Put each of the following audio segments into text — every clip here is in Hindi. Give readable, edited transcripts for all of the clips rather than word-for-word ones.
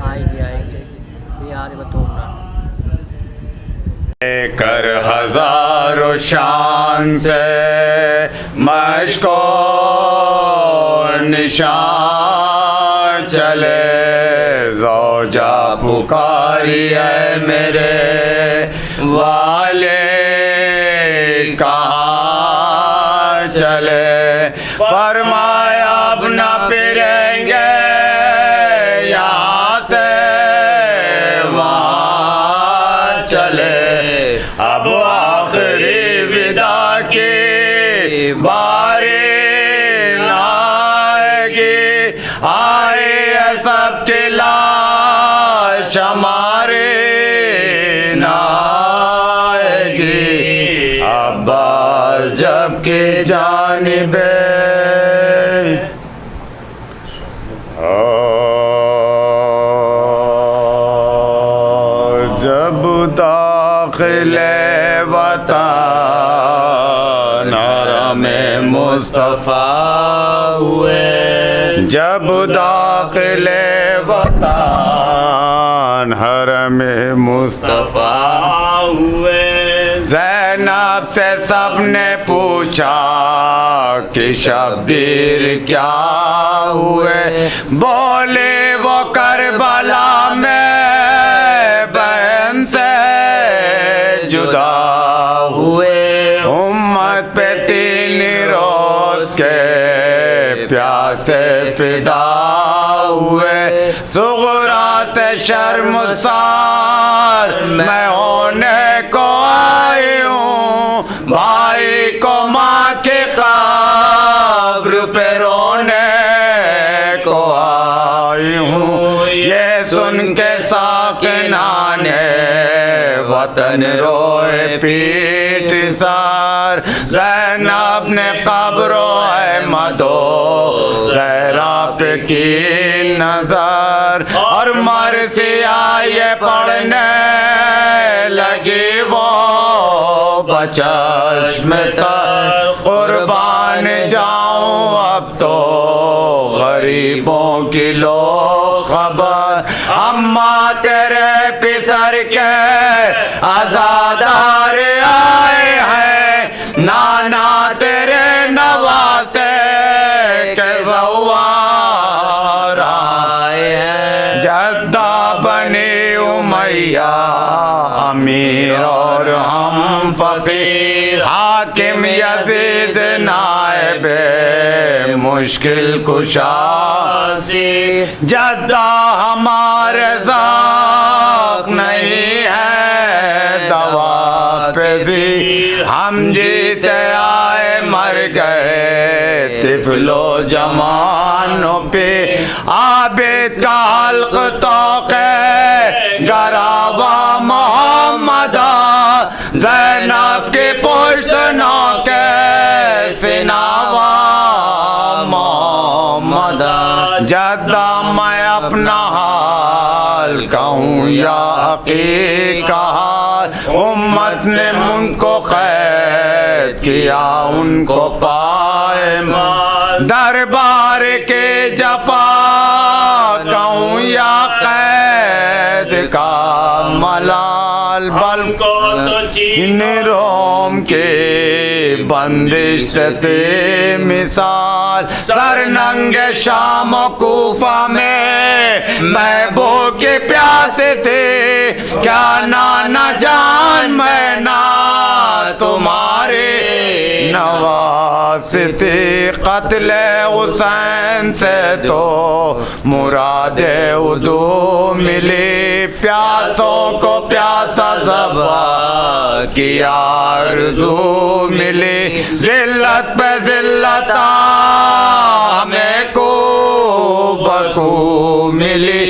आएगी यार बतूना कर हजारों शान से मशको निशान चले ज़ौजा पुकारी है मेरे वाले कहाँ चले फरमाया अब न फिरेंगे यहाँ से वहाँ चले अब आखिरी विदा की बारी आएगी आए है सबकी लाश हमारी नाएगी अब्बास जबकि जानिबे जब दाखिले वतन हरमे मुस्तफ़ा हुए जब दाखिले वतन हरमे मुस्तफ़ा हुए ज़ैनब से सबने पूछा कि शब्बीर क्या हुए बोले वो करबला में बहन से जुदा हुए उम्मत पे 3 रोज के प्यासे फिदा हुए सुगरा से शर्मसार मैं होने को आई हूँ भाई को माँ के कब्र पे रोने को आई हूँ ये सुन के साकिना ने वतन रोए पीट सार ज़ैनब ने क़ब्रो अहमदो ज़हरा पे की नजर और मरसिया ये पढ़ने लगी वो बचश्म तक कुर्बान जाऊं अब तो गरीबों की लो खबर अम्मा तेरे पिसर के आज़ादार आए हैं नाना तेरे नवासे के ज़वार आए हैं जद्दा बनी उमैया अमीर और हम फकीर हाकिम यजीद नायबे मुश्किल कुशासी जद्दा हमारे ज़ाक नहीं है दवा पे दी हम जीते आए मर गए तिफलो जमानों पे आबिद का हल्क तोक़े गरावा मोहम्मदा ज़ैनब के पुश्त नौके सिनावा मोहम्मदा जद्दा मैं अपना हाल कहूँ या हकीका हाल उम्मत ने मुझको कैद किया उनको पाए दरबार के जफा कहूँ या कैद का मलाल बल को तो इन रोम के बंदिश से थे मिसाल सरनंगे शाम कूफा में महबूब के प्यासे थे क्या नाना जान मैं ना तुम्हारे नवास थे कत्ले हुसैन से तो मुरादे उदू मिली प्यासों को प्यासा ज़बा की आरज़ू मिली ज़िल्लत पे ज़िल्लत हमें को बकू मिली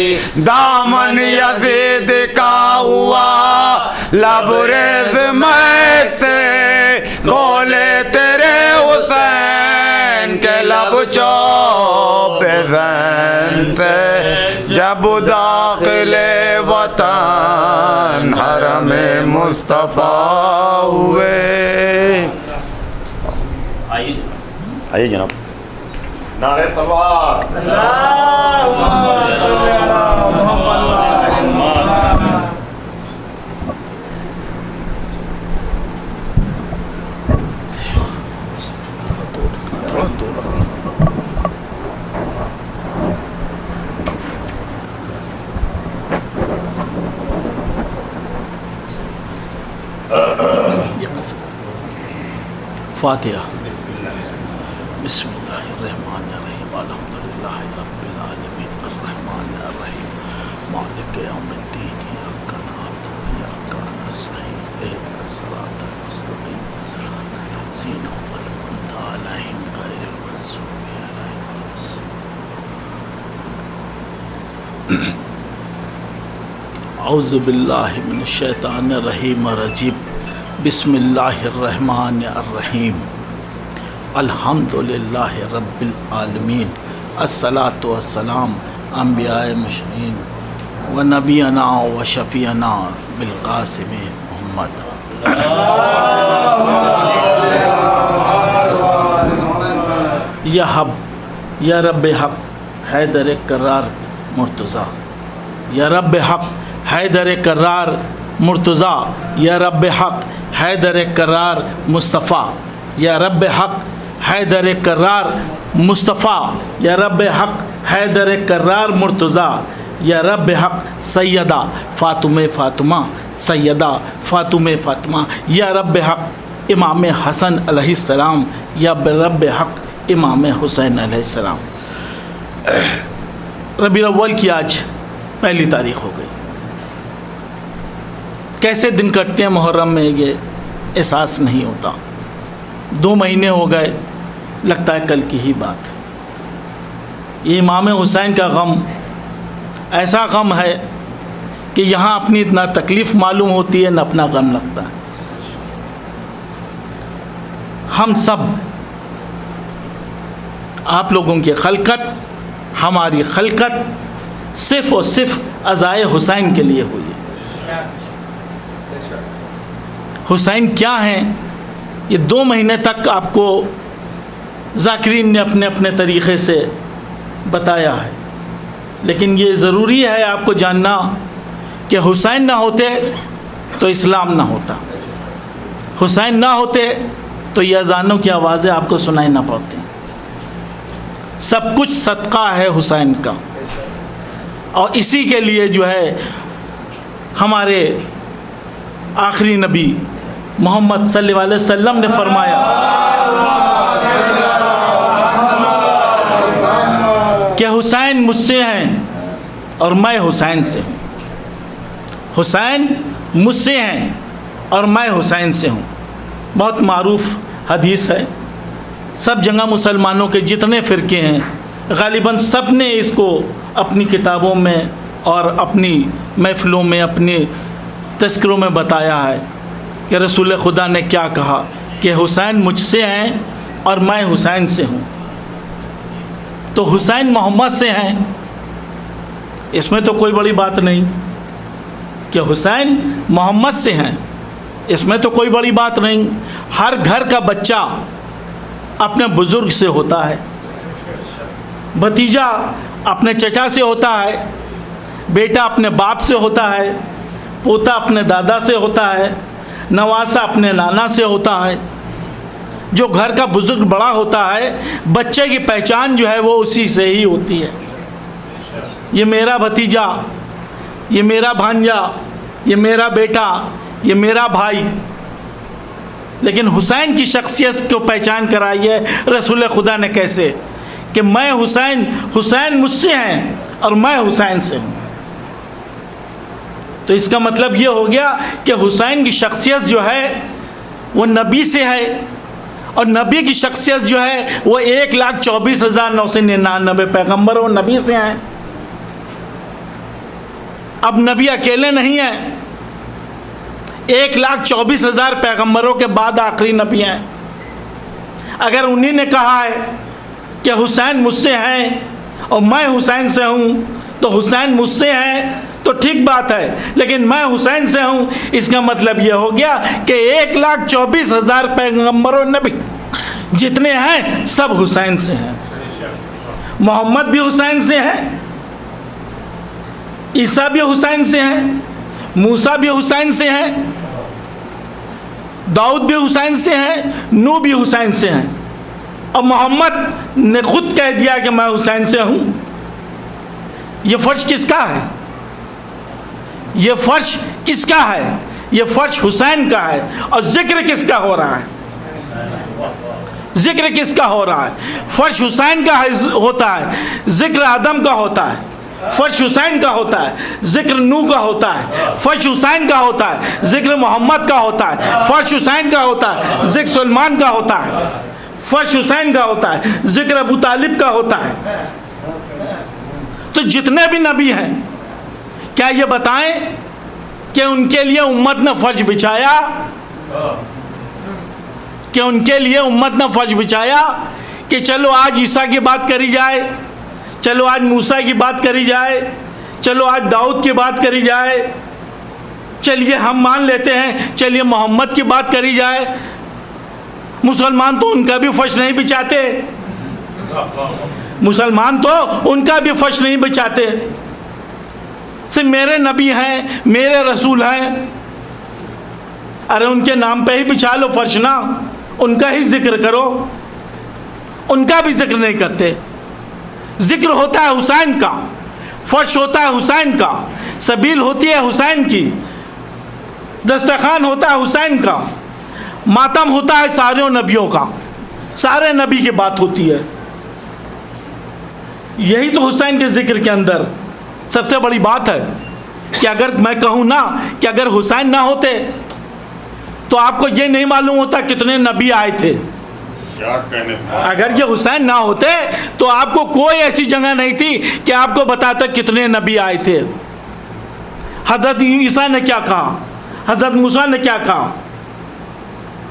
दामन यजीद का हुआ लबरेज़ महक से गोले तेरे हुसैन के लब चौबे ज़ैन से जब दाखिले वतन हरमे मुस्तफ़ा हुए। आइए जनाब नारे तलवार। फातिहा। बिस्मिल्लाहिर्रहमानिर्रहीम अल्हम्दुलिल्लाहि रब्बिल आलमीन अर्रहमानिर्रहीम मालिक यौमिद्दीन इय्याका नअबुदु व इय्याका नस्तईन इहदिनस सिरातल मुस्तक़ीम सिरातल लज़ीना अनअमता अलैहिम गैरिल मग़ज़ूबि अलैहिम वलद्दाल्लीन। औज़ु बिल्लाहि मिनश शैतानिर रजीम रजीम। बिस्मिल्लाहिर्रहमानिर्रहीम अल्हम्दुलिल्लाहि रब्बिल आलमीन अस्सलातु वस्सलाम अंबियाए मुरसलीन व नबियना व शफीअना बिल क़ासिम मुहम्मद। या हब या रब हक हैदर करार मुर्तज़ा, या रब हक हैदर करार मुर्तज़ा, या रब हक हैदर करार मुस्तफ़ा, या रब हक हैदर करार मुस्तफ़ा, या रब हक हैदर करार मुर्तज़ा, या रब हक सैयदा फ़ातिमा फ़ातिमा, सैयदा फ़ातिमा फ़ातिमा, या रब हक इमाम हसन अलैहिस्सलाम, या रब हक इमाम हुसैन अलैहिस्सलाम। रबीउल अव्वल की आज पहली तारीख़ हो गई। कैसे दिन कटते हैं मुहर्रम में ये एहसास नहीं होता। 2 महीने हो गए, लगता है कल की ही बात है। ये इमाम हुसैन का गम ऐसा गम है कि यहाँ अपनी इतना तकलीफ़ मालूम होती है, न अपना गम लगता है। हम सब, आप लोगों की खलकत, हमारी खलकत सिर्फ़ और सिर्फ अज़ाए हुसैन के लिए हुई है। हुसैन क्या हैं, ये 2 महीने तक आपको ज़ाकिरीन ने अपने अपने तरीक़े से बताया है, लेकिन ये ज़रूरी है आपको जानना कि हुसैन ना होते तो इस्लाम ना होता, हुसैन ना होते तो ये अज़ानों की आवाज़ें आपको सुनाई ना पाती। सब कुछ सदका है हुसैन का, और इसी के लिए जो है हमारे आखिरी नबी मोहम्मद सल्लल्लाहु अलैहि वसल्लम ने फरमाया कि हुसैन मुझसे हैं और मैं हुसैन से हूँ। हुसैन मुझसे हैं और मैं हुसैन से हूँ। बहुत मारूफ हदीस है, सब जगह मुसलमानों के जितने फ़िरके हैं गालिबन सब ने इसको अपनी किताबों में और अपनी महफ़िलों में, अपने तज़किरों में बताया है कि रसूल खुदा ने क्या कहा कि हुसैन मुझसे हैं और मैं हुसैन से हूँ। तो हुसैन मोहम्मद से हैं, इसमें तो कोई बड़ी बात नहीं कि हुसैन मोहम्मद से हैं, इसमें तो कोई बड़ी बात नहीं। हर घर का बच्चा अपने बुज़ुर्ग से होता है, भतीजा अपने चचा से होता है, बेटा अपने बाप से होता है, पोता अपने दादा से होता है, नवासा अपने नाना से होता है। जो घर का बुज़ुर्ग बड़ा होता है, बच्चे की पहचान जो है वो उसी से ही होती है। ये मेरा भतीजा, ये मेरा भांजा, ये मेरा बेटा, ये मेरा भाई। लेकिन हुसैन की शख्सियत को पहचान कराई है रसूल खुदा ने कैसे कि मैं हुसैन, हुसैन मुझसे हैं और मैं हुसैन से हूँ। तो इसका मतलब ये हो गया कि हुसैन की शख्सियत जो है वो नबी से है, और नबी की शख्सियत जो है वो 1,24,999 पैगम्बर और नबी से हैं। अब नबी अकेले नहीं हैं, 1,24,000 पैगम्बरों के बाद आखिरी नबी हैं। अगर उन्हीं ने कहा है कि हुसैन मुझसे हैं और मैं हुसैन से हूँ, तो हुसैन मुझसे हैं तो ठीक बात है, लेकिन मैं हुसैन से हूँ, इसका मतलब ये हो गया कि 1,24,000 पैगम्बर और नबी जितने हैं सब हुसैन से हैं। मोहम्मद भी हुसैन से हैं, ईसा भी हुसैन से हैं, मूसा भी हुसैन से हैं, दाऊद भी हुसैन से हैं, नूह भी हुसैन से हैं, और मोहम्मद ने खुद कह दिया कि मैं हुसैन से हूँ। ये फर्ज किसका है? ये फर्ज किसका है? ये फर्ज हुसैन का है। और जिक्र किसका हो रहा है? जिक्र किसका हो रहा है? फर्श हुसैन का होता है, जिक्र आदम का होता है। फर्श हुसैन का होता है, जिक्र नूह का होता है। फर्श हुसैन का होता है, जिक्र मोहम्मद का होता है। फर्श हुसैन का होता है, जिक्र सलमान का होता है। फर्श हुसैन का होता है, जिक्र अबू तालिब का होता है। तो जितने भी नबी हैं, क्या ये बताएं कि उनके लिए उम्मत ने फर्ज बिछाया? कि उनके लिए उम्मत ने फर्ज बिछाया कि चलो आज ईसा की बात करी जाए, चलो आज मूसा की बात करी जाए, चलो आज दाऊद की बात करी जाए, चलिए हम मान लेते हैं, चलिए मोहम्मद की बात करी जाए। मुसलमान तो उनका भी फर्श नहीं बिछाते, मुसलमान तो उनका भी फर्श नहीं बिछाते। सिर्फ मेरे नबी हैं, मेरे रसूल हैं, अरे उनके नाम पे ही बिछा लो फर्श ना, उनका ही जिक्र करो। उनका भी जिक्र नहीं करते। जिक्र होता है हुसैन का, फर्श होता है हुसैन का, सबील होती है हुसैन की, दस्तरखान होता है हुसैन का, मातम होता है सारे नबियों का, सारे नबी की बात होती है। यही तो हुसैन के जिक्र के अंदर सबसे बड़ी बात है कि अगर मैं कहूँ ना कि अगर हुसैन ना होते तो आपको ये नहीं मालूम होता कितने नबी आए थे। अगर ये हुसैन ना होते तो आपको कोई ऐसी जगह नहीं थी कि आपको बताता कितने नबी आए थे। हज़रत ईसा ने क्या कहा, हज़रत मूसा ने क्या कहा,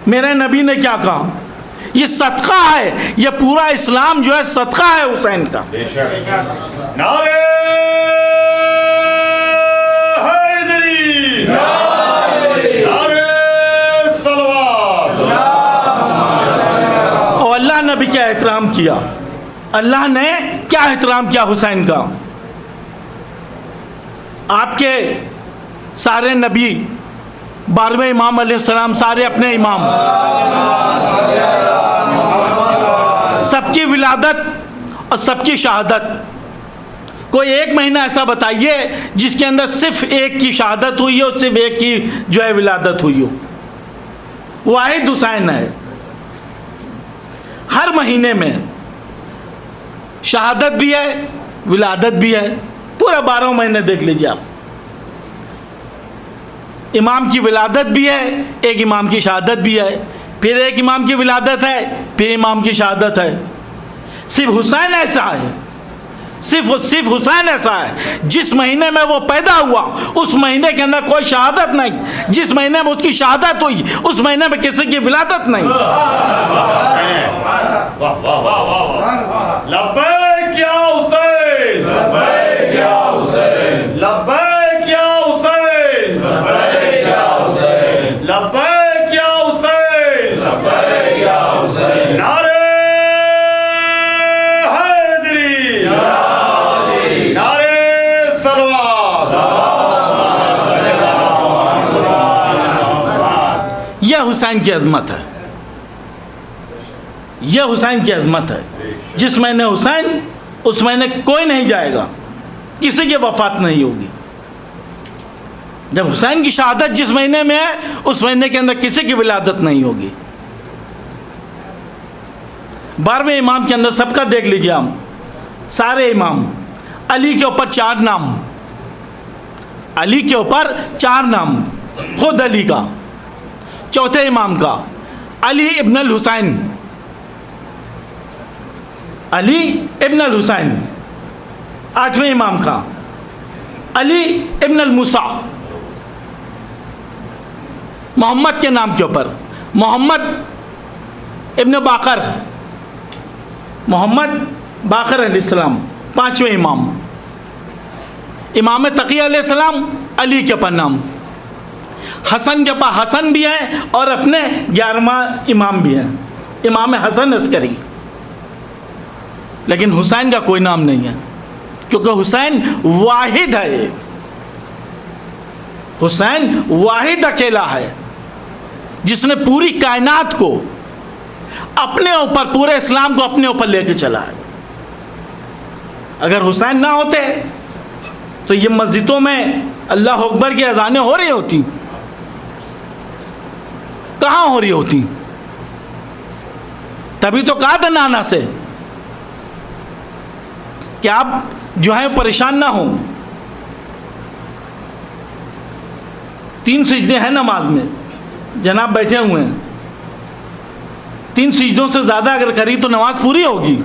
मेरे नबी ने क्या कहा। ये सदका है, ये पूरा इस्लाम जो है सदका है हुसैन का। नारे हैदरी, नारे सलवात। और अल्लाह ने भी क्या एहतराम किया, अल्लाह ने क्या एहतराम किया हुसैन का। आपके सारे नबी 12वें इमाम अलैहिस्सलाम, सारे अपने इमाम, सबकी विलादत और सबकी शहादत। कोई एक महीना ऐसा बताइए जिसके अंदर सिर्फ एक की शहादत हुई हो, सिर्फ एक की जो है विलादत हुई हो। वाहिद हुसैन है। हर महीने में शहादत भी है, विलादत भी है। पूरा 12 महीने देख लीजिए आप। इमाम की विलादत भी है, एक इमाम की शहादत भी है, फिर एक इमाम की विलादत है, फिर इमाम की शहादत है। सिर्फ हुसैन ऐसा है, सिर्फ हुसैन ऐसा है, जिस महीने में वो पैदा हुआ उस महीने के अंदर कोई शहादत नहीं, जिस महीने में उसकी शहादत हुई उस महीने में किसी की विलादत नहीं। लब्बैक या हुसैन, लब्बैक या हुसैन, लब्बैक या हुसैन, लब्बैक या हुसैन, लब्बैक या हुसैन, लब्बैक या हुसैन। नारे हैदरी, नारे सलवात। यह हुसैन की अजमत है, यह हुसैन की अजमत है। जिस महीने हुसैन उस महीने कोई नहीं जाएगा, किसी की वफात नहीं होगी। जब हुसैन की शहादत जिस महीने में है उस महीने के अंदर किसी की विलादत नहीं होगी। 12वें इमाम के अंदर सबका देख लीजिए हम, सारे इमाम। अली के ऊपर 4 नाम, अली के ऊपर 4 नाम, खुद अली का। चौथे इमाम का अली इब्न अल हुसैन, अली इब्न अल हुसैन। 8वें इमाम का अली इब्न अल मूसा, मोहम्मद के नाम के ऊपर मोहम्मद इब्न बाकर, मोहम्मद बाकर अलैहिस्सलाम। 5वें इमाम इमाम तकी अलैहिस्सलाम, अली के ऊपर नाम। हसन के पास हसन भी है और अपने 11वां इमाम भी है, इमाम हसन अस्करी। लेकिन हुसैन का कोई नाम नहीं है, क्योंकि हुसैन वाहिद है। हुसैन वाहिद अकेला है जिसने पूरी कायनात को अपने ऊपर, पूरे इस्लाम को अपने ऊपर लेके चला है। अगर हुसैन ना होते तो ये मस्जिदों में अल्लाह अकबर की अजानें हो रही होती, कहाँ हो रही होती? तभी तो कहा था नाना से कि आप जो है परेशान ना हो। 3 सिजदे हैं नमाज में, जनाब बैठे हुए हैं। 3 सिजदों से ज़्यादा अगर करी तो नमाज पूरी होगी?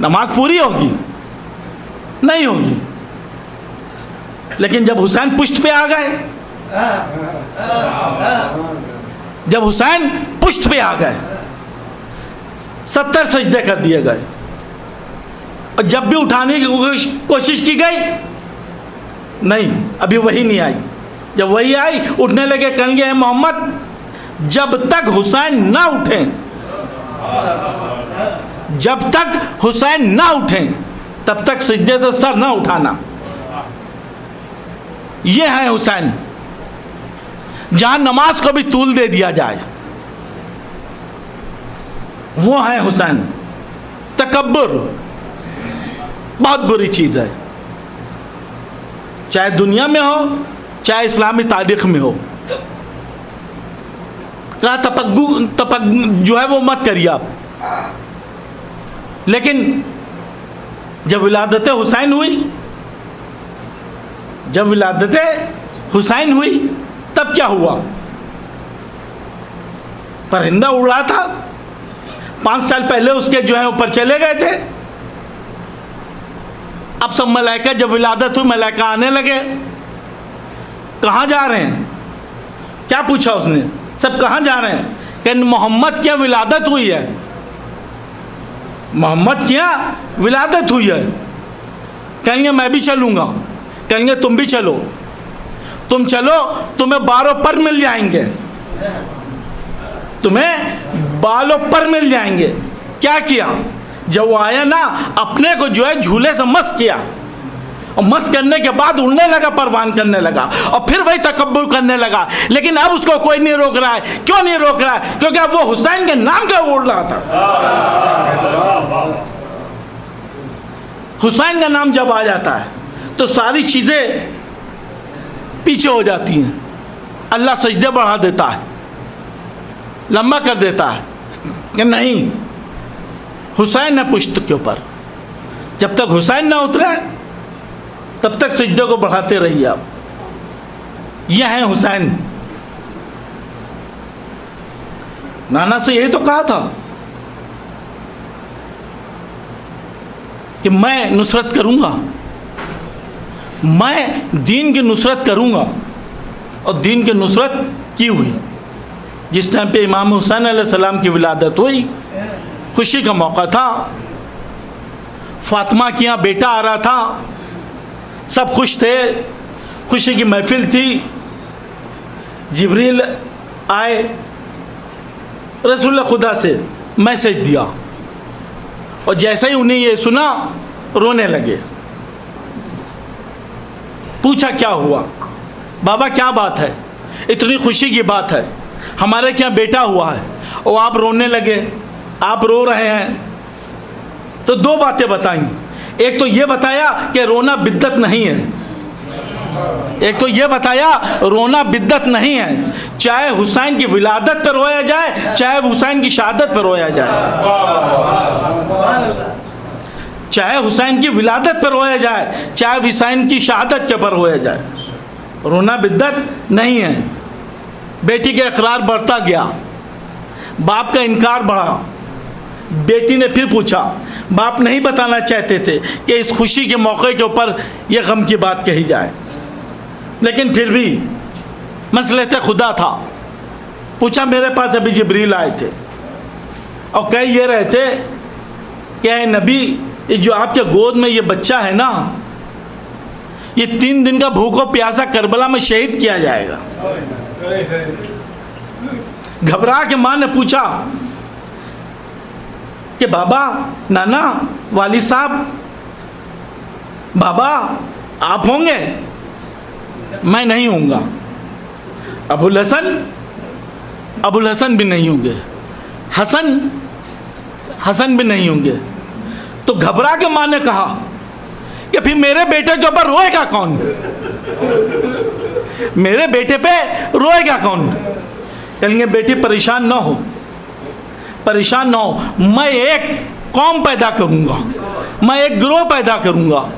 नमाज पूरी होगी? नहीं होगी। लेकिन जब हुसैन पुश्त पे आ गए, जब हुसैन पुश्त पे आ गए, 70 सजदे कर दिए गए, और जब भी उठाने की कोशिश की गई, नहीं, अभी वही नहीं आई। जब वही आई, उठने लगे, कहेंगे मोहम्मद जब तक हुसैन ना उठें, जब तक हुसैन ना उठें तब तक सजदे से सर ना उठाना। ये है हुसैन, जहां नमाज को भी तूल दे दिया जाए, वो है हुसैन। तकब्बुर बहुत बुरी चीज़ है, चाहे दुनिया में हो चाहे इस्लामी तारीख में हो। कहा तपक जो है वो मत करिए आप। लेकिन जब विलादत हुसैन हुई, जब विलादत हुसैन हुई, तब क्या हुआ? परिंदा उड़ रहा था, 5 साल पहले उसके जो है ऊपर चले गए थे। अब सब मलाइका, जब विलादत हुई, मलाइका आने लगे। कहाँ जा रहे हैं? क्या पूछा उसने? सब कहाँ जा रहे हैं? कि मोहम्मद क्या विलादत हुई है, मोहम्मद क्या विलादत हुई है। कहेंगे मैं भी चलूँगा, कहेंगे तुम भी चलो, तुम चलो, तुम्हें 12 पर मिल जाएंगे, तुम्हें बालों पर मिल जाएंगे। क्या किया? जब वो आया ना, अपने को जो है झूले से मस किया, और मस करने के बाद उड़ने लगा, परवान करने लगा, और फिर वही तकब्बुर करने लगा। लेकिन अब उसको कोई नहीं रोक रहा है। क्यों नहीं रोक रहा है? क्योंकि अब वो हुसैन के नाम का उड़ रहा था। हुसैन का नाम जब आ जाता है तो सारी चीज़ें पीछे हो जाती हैं। अल्लाह सजदे बढ़ा देता है, लंबा कर देता है कि नहीं, हुसैन है पुश्त के ऊपर। जब तक हुसैन ना उतरे तब तक सजदे को बढ़ाते रहिए आप। यह है हुसैन। नाना से यही तो कहा था कि मैं नुसरत करूँगा, मैं दीन की नुसरत करूँगा। और दीन की नुसरत की हुई। जिस टाइम पे इमाम हुसैन अलैहिस्सलाम की विलादत हुई, खुशी का मौका था, फातिमा के यहाँ बेटा आ रहा था, सब खुश थे, खुशी की महफिल थी। जिब्रील आए, रसूल खुदा से मैसेज दिया, और जैसे ही उन्हें ये सुना रोने लगे। पूछा क्या हुआ? बाबा क्या बात है, इतनी खुशी की बात है, हमारे क्या बेटा हुआ है और आप रोने लगे, आप रो रहे हैं। तो 2 बातें बताई। एक तो ये बताया कि रोना बिद्दत नहीं है, एक तो ये बताया रोना बिद्दत नहीं है। चाहे हुसैन की विलादत पर रोया जाए, चाहे हुसैन की शहादत पर रोया जाए, चाहे हुसैन की विलादत पर रोया जाए, चाहे हुसैन की शहादत के पर रोया जाए, रोना बिद्दत नहीं है। बेटी का इकरार बढ़ता गया, बाप का इनकार बढ़ा। बेटी ने फिर पूछा, बाप नहीं बताना चाहते थे कि इस खुशी के मौके के ऊपर यह गम की बात कही जाए, लेकिन फिर भी मसलहत खुदा था। पूछा, मेरे पास अभी जिब्रील आए थे और कह ये रहे थे कि ऐ नबी, ये जो आपके गोद में ये बच्चा है ना, ये 3 दिन का भूखो प्यासा करबला में शहीद किया जाएगा। घबरा के माँ ने पूछा कि बाबा, नाना, वाली साहब, बाबा आप होंगे? मैं नहीं होऊंगा। अबुल हसन भी नहीं होंगे, हसन भी नहीं होंगे। तो घबरा के माँ ने कहा कि फिर मेरे बेटे के ऊपर रोएगा कौन? मेरे बेटे पे रोएगा कौन? कहेंगे बेटी परेशान ना हो, परेशान ना हो, मैं एक कौम पैदा करूँगा, मैं एक गिरोह पैदा करूँगा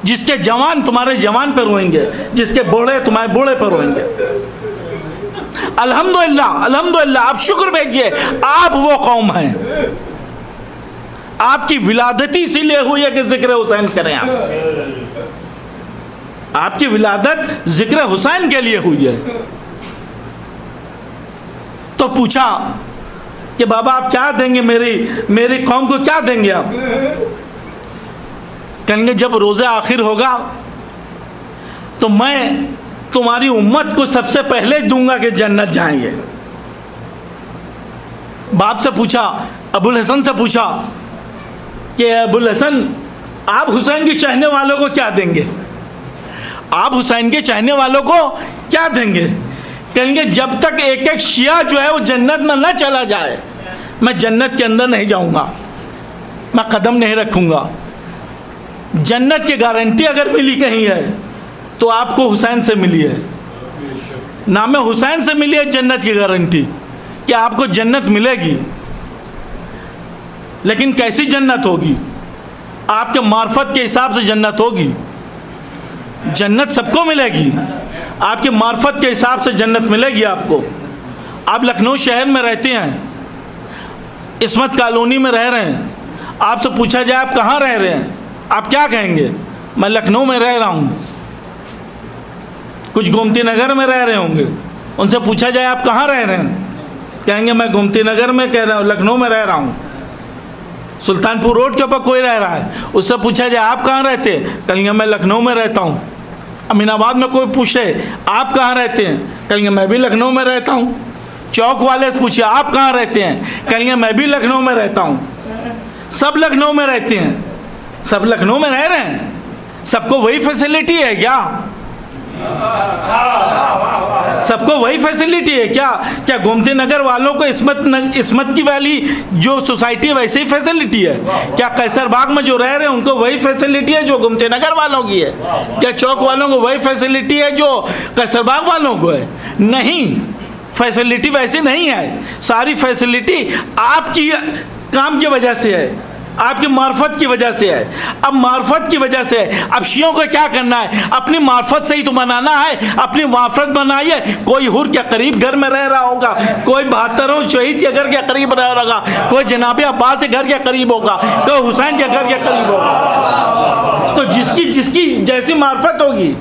जिसके जवान तुम्हारे जवान पर रोएंगे, जिसके बूढ़े तुम्हारे बूढ़े पर रोएंगे। अल्हम्दुलिल्लाह, अल्हम्दुलिल्लाह, आप शुक्र भेजिए, आप वो कौम हैं। आपकी विलादत ही इसीलिए हुई है कि जिक्र हुसैन करें आप। आपकी विलादत जिक्र हुसैन के लिए हुई है। तो पूछा कि बाबा आप क्या देंगे, मेरी कौम को क्या देंगे आप? कहेंगे जब रोज़ा आखिर होगा तो मैं तुम्हारी उम्मत को सबसे पहले दूंगा कि जन्नत जाएंगे। बाप से पूछा, अबुल हसन से पूछा कि अबुल हसन आप हुसैन के चाहने वालों को क्या देंगे? आप हुसैन के चाहने वालों को क्या देंगे? कहेंगे जब तक एक एक शिया जो है वो जन्नत में न चला जाए, मैं जन्नत के अंदर नहीं जाऊंगा, मैं कदम नहीं रखूंगा। जन्नत की गारंटी अगर मिली कहीं है तो आपको हुसैन से मिली है, नाम हुसैन से मिली है जन्नत की गारंटी कि आपको जन्नत मिलेगी। लेकिन कैसी जन्नत होगी? आपके मार्फत के हिसाब से जन्नत होगी। जन्नत सबको मिलेगी, आपके मार्फत के हिसाब से जन्नत मिलेगी आपको। आप लखनऊ शहर में रहते हैं, इस्मत कॉलोनी में रह रहे हैं, आपसे पूछा जाए आप कहाँ रह रहे हैं, आप क्या कहेंगे? मैं लखनऊ में रह रहा हूँ। कुछ गोमती नगर में रह रहे होंगे, उनसे पूछा जाए आप कहाँ रह रहे हैं, कहेंगे मैं गोमती नगर में कह रहा हूँ, लखनऊ में रह रहा हूँ। सुल्तानपुर रोड के ऊपर कोई रह रहा है, उससे पूछा जाए आप कहाँ रहते हैं, कहेंगे मैं लखनऊ में रहता हूँ। अमीनाबाद में कोई पूछे आप कहाँ रहते हैं, कहेंगे मैं भी लखनऊ में रहता हूँ। चौक वाले से पूछे आप कहाँ रहते हैं, कहेंगे मैं भी लखनऊ में रहता हूँ। सब लखनऊ में रहते हैं, सब लखनऊ में रह रहे हैं। सबको वही फैसिलिटी है क्या? सबको वही फैसिलिटी है क्या? क्या गोमती नगर वालों को इस्मत की वाली जो सोसाइटी है वैसे ही फैसिलिटी है क्या? कैसरबाग में जो रह रहे हैं उनको वही फैसिलिटी है जो गोमती नगर वालों की है? क्या चौक वालों को वही फैसिलिटी है जो कैसरबाग वालों को है? नहीं, फैसिलिटी वैसे नहीं है। सारी फैसिलिटी आपकी काम की वजह से है, आपकी मार्फत की वजह से है। अब मार्फत की वजह से है, अब शियों को क्या करना है? अपनी मार्फत से ही तो बनाना है, अपनी मार्फत बनाइए। कोई हुर के करीब घर में रह रहा होगा, कोई 72 शहीद के घर के करीब रह रहा होगा, कोई जनाब अब्बास के घर के करीब होगा, कोई हुसैन के घर के करीब होगा। तो जिसकी जैसी मार्फत होगी,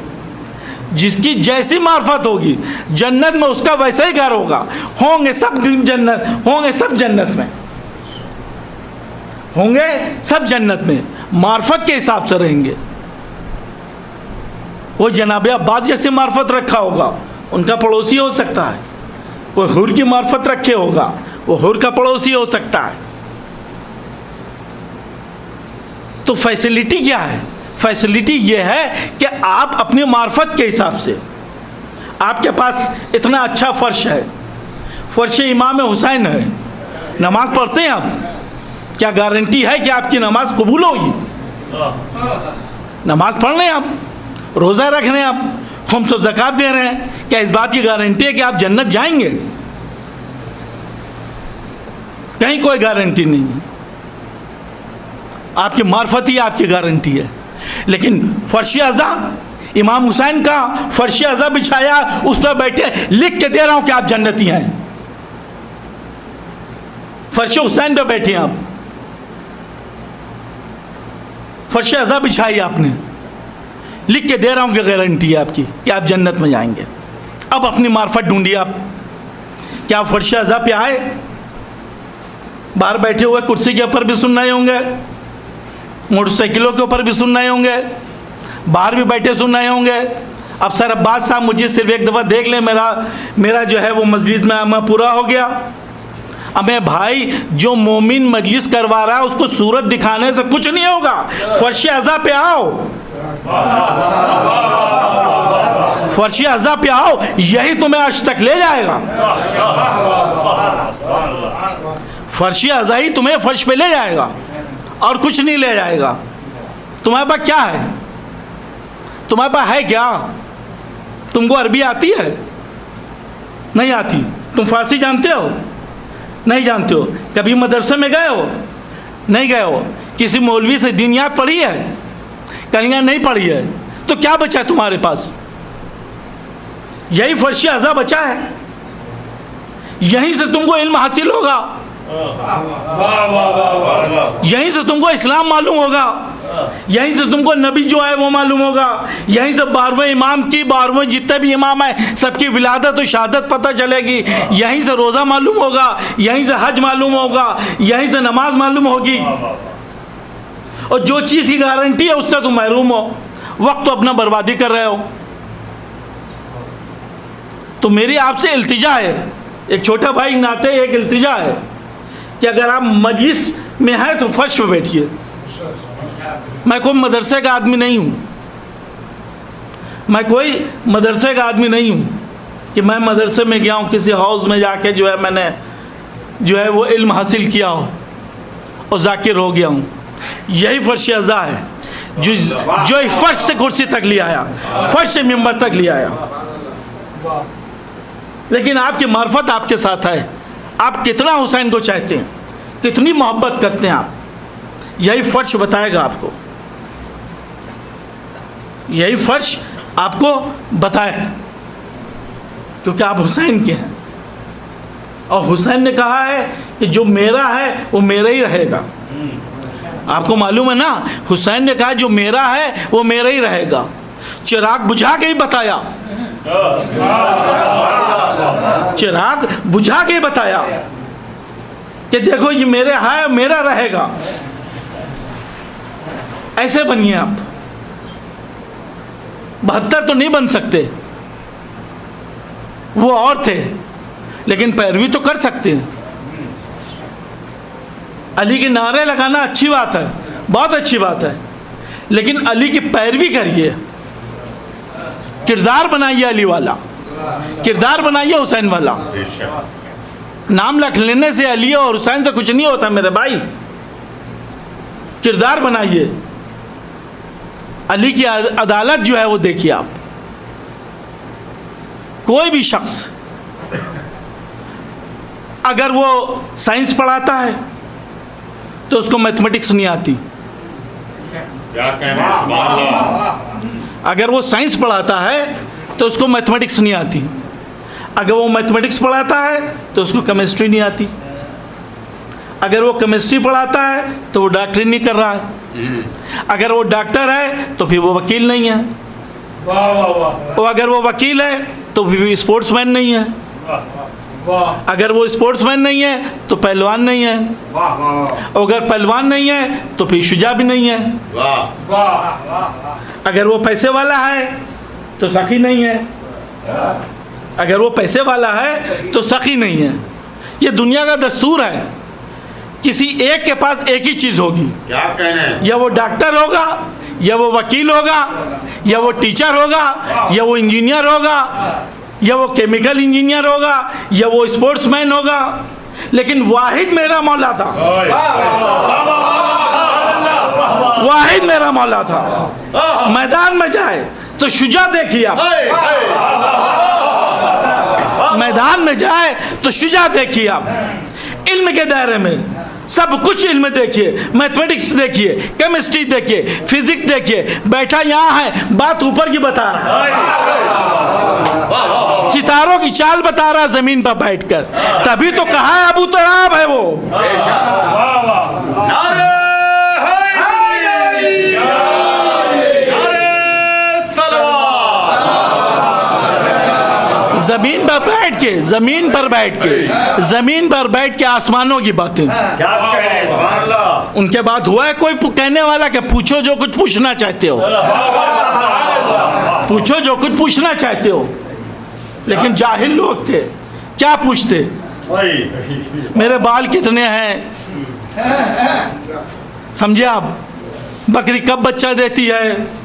जिसकी जैसी मार्फत होगी, जन्नत में उसका वैसा ही घर होगा। होंगे सब जन्नत में, होंगे सब जन्नत में, मार्फत के हिसाब से रहेंगे। कोई जनाब अब्बास जैसे मार्फत रखा होगा, उनका पड़ोसी हो सकता है। कोई हुर की मार्फत रखे होगा, वो हुर का पड़ोसी हो सकता है। तो फैसिलिटी क्या है? फैसिलिटी ये है कि आप अपनी मार्फत के हिसाब से, आपके पास इतना अच्छा फर्श है, फर्श इमाम हुसैन है, नमाज पढ़ते हैं आप, क्या गारंटी है कि आपकी नमाज कबूल होगी? नमाज पढ़ रहे हैं आप, रोज़ा रख रहे हैं आप, खुम्स और ज़कात दे रहे हैं, क्या इस बात की गारंटी है कि आप जन्नत जाएंगे? कहीं कोई गारंटी नहीं है। आपकी मार्फत ही आपकी गारंटी है। लेकिन फर्श अज़ा, इमाम हुसैन का फर्श अज़ा बिछाया, उस पर बैठे, लिख के दे रहा हूँ कि आप जन्नती हैं। फर्श हुसैन पे बैठे आप, फर्श अज़ा बिछाई आपने, लिख के दे रहा हूँ कि गारंटी है आपकी कि आप जन्नत में जाएंगे। अब अपनी मार्फत ढूंढिए आप। क्या आप फर्श अज़ा पे आए? बाहर बैठे हुए कुर्सी के ऊपर भी सुन रहे होंगे, मोटरसाइकिलों के ऊपर भी सुन रहे होंगे, बाहर भी बैठे सुन रहे होंगे। अब सर अब्बास साहब मुझे सिर्फ एक दफ़ा देख ले, मेरा जो है वो मस्जिद में आना पूरा हो गया। अबे भाई, जो मोमिन मजलिस करवा रहा है उसको सूरत दिखाने से कुछ नहीं होगा। फर्श अज़ा पे आओ, फर्श अज़ा पे आओ, यही तुम्हें आज तक ले जाएगा। फर्श अज़ा ही तुम्हें फर्श पे ले जाएगा और कुछ नहीं ले जाएगा। तुम्हारे पास क्या है? तुम्हारे पास है क्या? तुमको अरबी आती है? नहीं आती। तुम फारसी जानते हो? नहीं जानते हो? कभी मदरसे में गए हो? नहीं गए हो? किसी मौलवी से दीनियात पढ़ी है? कहेंगे नहीं पढ़ी है। तो क्या बचा है तुम्हारे पास? यही फर्श अज़ा बचा है। यहीं से तुमको इल्म हासिल होगा, यहीं से तुमको इस्लाम मालूम होगा, यहीं से तुमको नबी जो है वो मालूम होगा, यहीं से 12वें इमाम की 12वें जितने भी इमाम हैं सबकी विलादत और शहादत पता चलेगी, यहीं से रोज़ा मालूम होगा, यहीं से हज मालूम होगा, यहीं से नमाज मालूम होगी। और जो चीज़ की गारंटी है उससे तुम महरूम हो, वक्त तो अपना बर्बादी कर रहे हो। तो मेरी आपसे इल्तिजा है, एक छोटा भाई नाते एक इल्तिजा है कि अगर आप मजलिस में हैं तो फर्श पे बैठिए। मैं कोई मदरसे का आदमी नहीं हूँ, मैं कोई मदरसे का आदमी नहीं हूँ कि मैं मदरसे में गया हूँ, किसी हाउस में जाके जो है मैंने जो है वो इल्म हासिल किया हो और जाकिर हो गया हूँ। यही फर्श अज़ा है जो फर्श से कुर्सी तक ले आया, फर्श से मिंबर तक ले आया। लेकिन आपकी मार्फत आपके साथ है, आप कितना हुसैन को चाहते हैं, कितनी मोहब्बत करते हैं आप, यही फर्श बताएगा आपको, यही फर्श आपको बताएगा, क्योंकि आप हुसैन के हैं। और हुसैन ने कहा है कि जो मेरा है वो मेरा ही रहेगा। आपको मालूम है ना, हुसैन ने कहा जो मेरा है वो मेरा ही रहेगा। चिराग बुझा के ही बताया, चिराग बुझा के बताया कि देखो ये मेरे है, मेरा रहेगा। ऐसे बनिए आप। 72 तो नहीं बन सकते, वो और थे, लेकिन पैरवी तो कर सकते हैं। अली के नारे लगाना अच्छी बात है, बहुत अच्छी बात है, लेकिन अली की पैरवी करिए, किरदार बनाइए अली वाला, किरदार बनाइए हुसैन वाला। नाम रख लेने से अली और हुसैन से कुछ नहीं होता मेरे भाई, किरदार बनाइए। अली की अदालत जो है वो देखिए आप। कोई भी शख्स अगर वो साइंस पढ़ाता है तो उसको मैथमेटिक्स नहीं आती। अगर वो साइंस पढ़ाता है तो उसको मैथमेटिक्स नहीं आती। अगर वो मैथमेटिक्स पढ़ाता है तो उसको केमिस्ट्री नहीं आती। अगर वो केमिस्ट्री पढ़ाता है तो वो डॉक्टरी नहीं कर रहा है। अगर वो डॉक्टर है तो फिर वो वकील नहीं है। और अगर वो वकील है तो फिर स्पोर्ट्समैन नहीं है। अगर वो स्पोर्ट्समैन नहीं है तो पहलवान नहीं है। और अगर पहलवान नहीं है तो फिर शुजा भी नहीं है। अगर वो पैसे वाला है तो सखी नहीं है। अगर वो पैसे वाला है तो सखी नहीं है। ये दुनिया का दस्तूर है। किसी एक के पास एक ही चीज़ होगी, क्या कहना है? या वो डॉक्टर होगा, या वो वकील होगा, या वो टीचर होगा, या वो इंजीनियर होगा, या वो केमिकल इंजीनियर होगा, या वो स्पोर्ट्समैन होगा। लेकिन वाहिद मेरा मौला था, वाहिद मेरा मौला था। मैदान में जाए तो शुजा देखिए आप, मैदान में जाए तो शुजा देखिए आप। इल्म के दायरे में सब कुछ इल्म देखिए, मैथमेटिक्स देखिए, केमिस्ट्री देखिए, फिजिक्स देखिए। बैठा यहाँ है, बात ऊपर की बता रहा है, सितारों की चाल बता रहा है जमीन पर बैठकर। तभी तो कहा है अबू तराब है वो। जमीन पर बैठ के, जमीन पर बैठ के, जमीन पर बैठ के आसमानों की बातें। उनके बाद हुआ है कोई कहने वाला कि पूछो जो कुछ पूछना चाहते हो, पूछो जो कुछ पूछना चाहते हो। लेकिन जाहिल लोग थे, क्या पूछते? मेरे बाल कितने हैं, समझे आप? बकरी कब बच्चा देती है?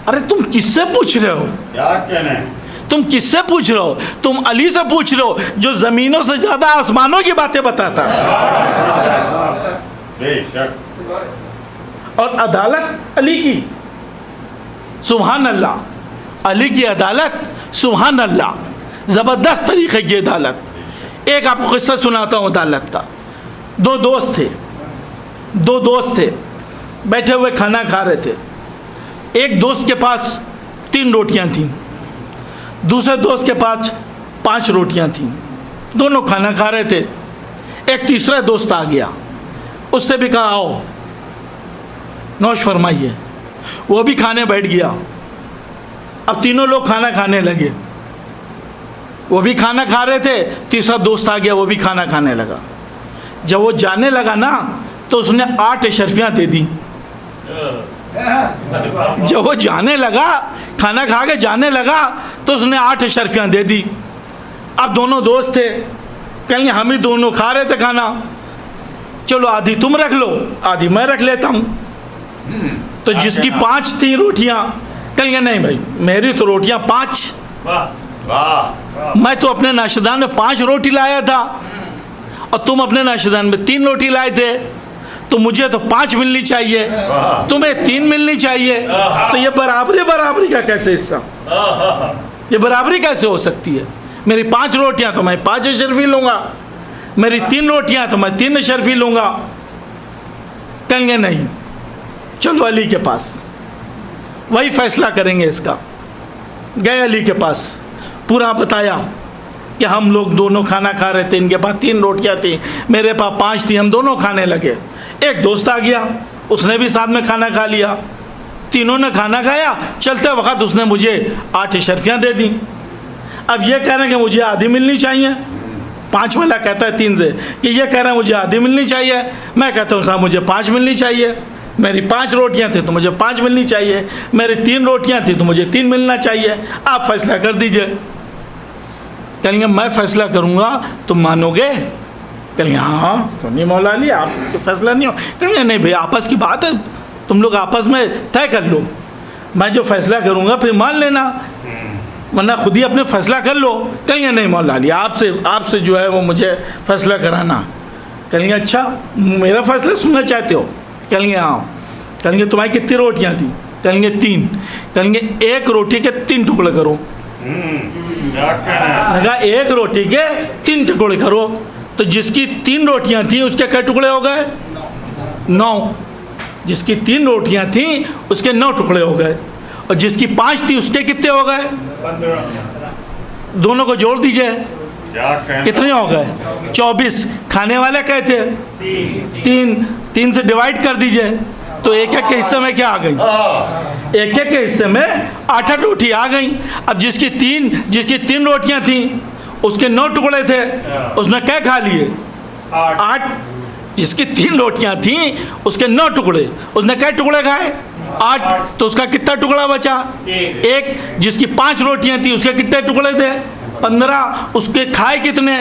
अरे तुम किससे पूछ रहे हो? क्या कहना है? तुम किससे पूछ रहे हो? तुम अली से पूछ रहे हो जो जमीनों से ज्यादा आसमानों की बातें बताता है। और अदालत अली की, सुभान अल्लाह, अली की अदालत सुभान अल्लाह, जबरदस्त तरीके की अदालत। एक आपको किस्सा सुनाता हूँ अदालत का। दो दोस्त थे, बैठे हुए खाना खा रहे थे। एक दोस्त के पास 3 रोटियां थीं, दूसरे दोस्त के पास 5 रोटियां थीं। दोनों खाना खा रहे थे। एक तीसरा दोस्त आ गया, उससे भी कहा आओ नौश फरमाइए। वो भी खाने बैठ गया। अब तीनों लोग खाना खाने लगे। वो भी खाना खा रहे थे, तीसरा दोस्त आ गया, वो भी खाना खाने लगा। जब वो जाने लगा ना तो उसने 8 अशरफियाँ दे दी। जब वो जाने लगा, खाना खा के जाने लगा, तो उसने 8 अशरफियाँ दे दी। अब दोनों दोस्त थे, कहेंगे हम ही दोनों खा रहे थे खाना, चलो आधी तुम रख लो, आधी मैं रख लेता हूँ। तो जिसकी 5 थी रोटियाँ, कहेंगे नहीं भाई मेरी तो रोटियाँ 5, मैं तो अपने नाश्तेदान में 5 रोटी लाया था और तुम अपने नाश्तेदान में 3 रोटी लाए थे, तो मुझे तो 5 मिलनी चाहिए, तुम्हें 3 मिलनी चाहिए। तो ये बराबरी का कैसे हिस्सा, ये बराबरी कैसे हो सकती है? मेरी 5 रोटियां तो मैं 5 अशरफी लूँगा, मेरी 3 रोटियां तो मैं 3 अशरफी लूँगा। कहेंगे नहीं, चलो अली के पास, वही फैसला करेंगे इसका। गए अली के पास, पूरा बताया कि हम लोग दोनों खाना खा रहे थे, इनके पास 3 रोटियां थी, मेरे पास 5 थी, हम दोनों खाने लगे। एक दोस्त आ गया, उसने भी साथ में खाना खा लिया, तीनों ने खाना खाया। चलते वक्त उसने मुझे 8 अशरफियाँ दे दी। अब ये कह रहे हैं कि मुझे आधी मिलनी चाहिए, 5 वाला कहता है 3 से कि ये कह रहे हैं मुझे आधी मिलनी चाहिए। मैं कहता हूँ साहब मुझे 5 मिलनी चाहिए, मेरी 5 रोटियां थी तो मुझे 5 मिलनी चाहिए, मेरी 3 रोटियां थी तो मुझे 3 मिलना चाहिए, आप फैसला कर दीजिए। कहेंगे मैं फैसला करूँगा, तुम मानोगे? कहेंगे हाँ तो नहीं मौला अली, आप तो फैसला नहीं हो। कहेंगे नहीं भाई आपस की बात है, तुम लोग आपस में तय कर लो, मैं जो फैसला करूँगा फिर मान लेना, वरना खुद ही अपने फैसला कर लो। कहेंगे नहीं मौला अली आपसे जो है वो मुझे फैसला कराना। कहेंगे अच्छा मेरा फैसला सुनना चाहते हो? कहेंगे हाँ। कहेंगे तुम्हारी कितनी रोटियाँ थी? कहेंगे 3। कहेंगे 1 रोटी के 3 टुकड़े करो। लगा 1 रोटी के 3 टुकड़े करो, तो जिसकी 3 रोटियां थी उसके क्या टुकड़े हो गए? 9। जिसकी 3 रोटियां थी उसके 9 टुकड़े हो गए, और जिसकी 5 थी उसके कितने हो गए? 15। दोनों को जोड़ दीजिए, कितने हो गए? 24। खाने वाले कहते 3 से डिवाइड कर दीजिए, तो एक के हिस्से में क्या आ गई? एक के हिस्से में 8 रोटी आ गई। अब जिसकी 3 रोटियां थी उसके 9 टुकड़े थे, उसने क्या खा लिए? 8। जिसकी 3 रोटियां थी उसके 9 टुकड़े, उसने क्या टुकड़े खाए? 8। तो उसका कितना टुकड़ा बचा? 1। जिसकी 5 रोटियां थी उसके कितने टुकड़े थे? 15। उसके खाए कितने?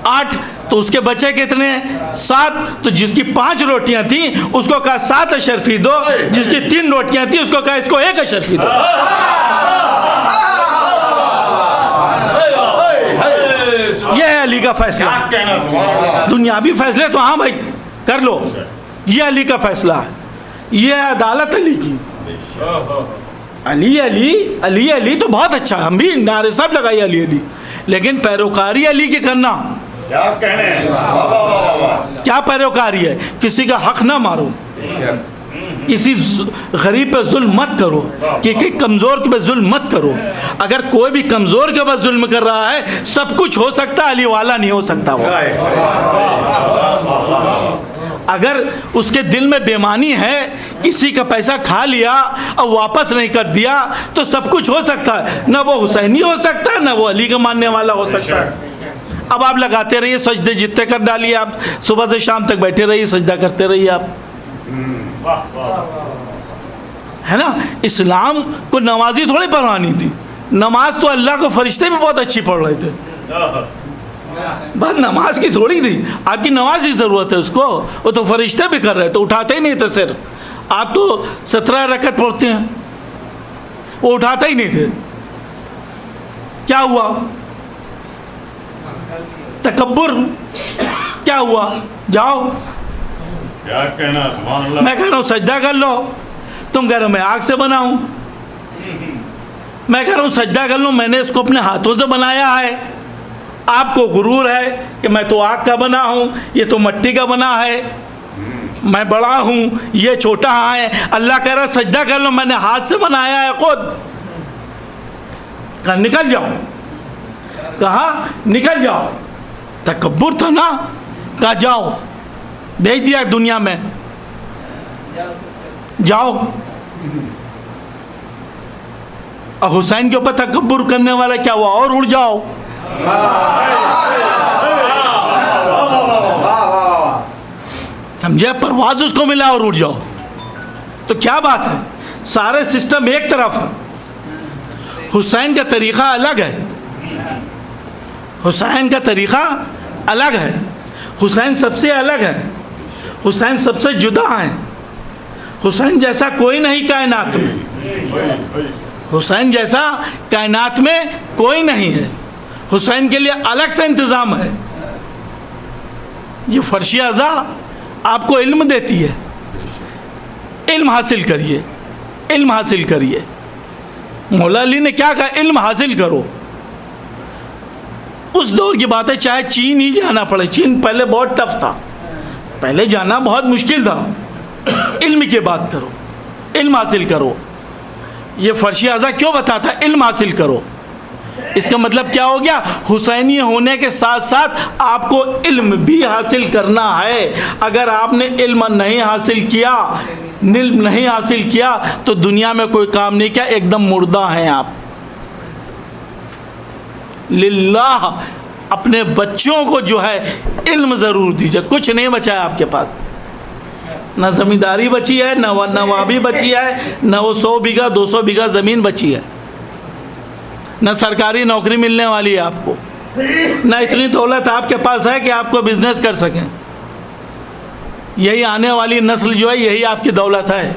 8। तो उसके बचे कितने? 7। तो जिसकी 5 रोटियां थी उसको कहा 7 अशरफी दो, जिसकी 3 रोटियां थी उसको कहा इसको 1 अशरफी दो। ये है अली का फैसला। दुनियावी फैसले तो हाँ भाई कर लो, ये अली का फैसला है, ये है अदालत अली की। अली अली तो बहुत अच्छा है, हम भी नारे सब लगाइए अली अली, लेकिन पैरोकारी अली की करना क्या पैरोकारी है? किसी का हक ना मारो, किसी गरीब पे जुल्म मत करो, किसी कमज़ोर के पे जुल्म मत करो। अगर कोई भी कमज़ोर के पास जुल्म कर रहा है, सब कुछ हो सकता है, अली वाला नहीं हो सकता वो। अगर उसके दिल में बेईमानी है, किसी का पैसा खा लिया और वापस नहीं कर दिया, तो सब कुछ हो सकता है, ना वो हुसैनी हो सकता है, ना वो अली का मानने वाला हो सकता है। अब आप लगाते रहिए सजदे, जितने कर डालिए आप, सुबह से शाम तक बैठे रहिए, सजदा करते रहिए आप, है ना। इस्लाम को नमाजी थोड़ी पढ़ानी थी, नमाज तो अल्लाह को फरिश्ते भी बहुत अच्छी पढ़ रहे थे, बस नमाज की थोड़ी थी। आपकी नमाज की ज़रूरत है उसको, वो तो फरिश्ते भी कर रहे थे, उठाते ही नहीं थे सिर। आप तो 17 रकत पढ़ते हैं, वो उठाते ही नहीं थे। क्या हुआ? तकब्बुर। क्या हुआ? जाओ, क्या कहना, सुभान अल्लाह। मैं कह रहा हूँ सजदा कर लो, तुम कह रहे हो मैं आग से बनाऊं। मैं कह रहा हूँ सजदा कर लो, मैंने इसको अपने हाथों से बनाया है, आपको गुरूर है कि मैं तो आग का बना हूँ, ये तो मिट्टी का बना है, मैं बड़ा हूँ, ये छोटा है। अल्लाह कह रहा सजदा कर लो, मैंने हाथ से बनाया है खुद। कहा निकल जाओ, कहा निकल जाओ। तकब्बुर था ना, कहा जाओ, भेज दिया दुनिया में, जाओ। और हुसैन के ऊपर तकब्बुर करने वाला क्या हुआ, और उड़ जाओ। समझे, परवाज उसको मिला और उड़ जाओ। तो क्या बात है, सारे सिस्टम एक तरफ है। हुसैन का तरीक़ा अलग है, हुसैन का तरीक़ा अलग है। हुसैन सबसे अलग है, हुसैन सबसे जुदा है। हुसैन जैसा कोई नहीं कायनात में, हुसैन जैसा कायनात में कोई नहीं है। हुसैन के लिए अलग से इंतज़ाम है। ये फर्श अज़ा आपको इल्म देती है, इल्म हासिल करिए, इल्म हासिल करिए। मौला अली ने क्या कहा, इल्म हासिल करो। उस दौर की बात है, चाहे चीन ही जाना पड़े, चीन पहले बहुत टफ था, पहले जाना बहुत मुश्किल था। इल्म की बात करो, इल्म हासिल करो। ये फर्श अज़ा क्यों बताता है, इल्म हासिल करो। इसका मतलब क्या हो गया, हुसैनी होने के साथ साथ आपको इल्म भी हासिल करना है। अगर आपने इल्म नहीं हासिल किया, इल्म नहीं हासिल किया तो दुनिया में कोई काम नहीं किया, एकदम मुर्दा हैं आप। लिल्लाह अपने बच्चों को जो है इल्म ज़रूर दीजिए। कुछ नहीं बचा है आपके पास, ना ज़मींदारी बची है, ना नवाबी बची है, ना वो 100 बीघा 200 बीघा ज़मीन बची है, ना सरकारी नौकरी मिलने वाली है आपको, ना इतनी दौलत आपके पास है कि आपको बिजनेस कर सकें। यही आने वाली नस्ल जो है, यही आपकी दौलत है।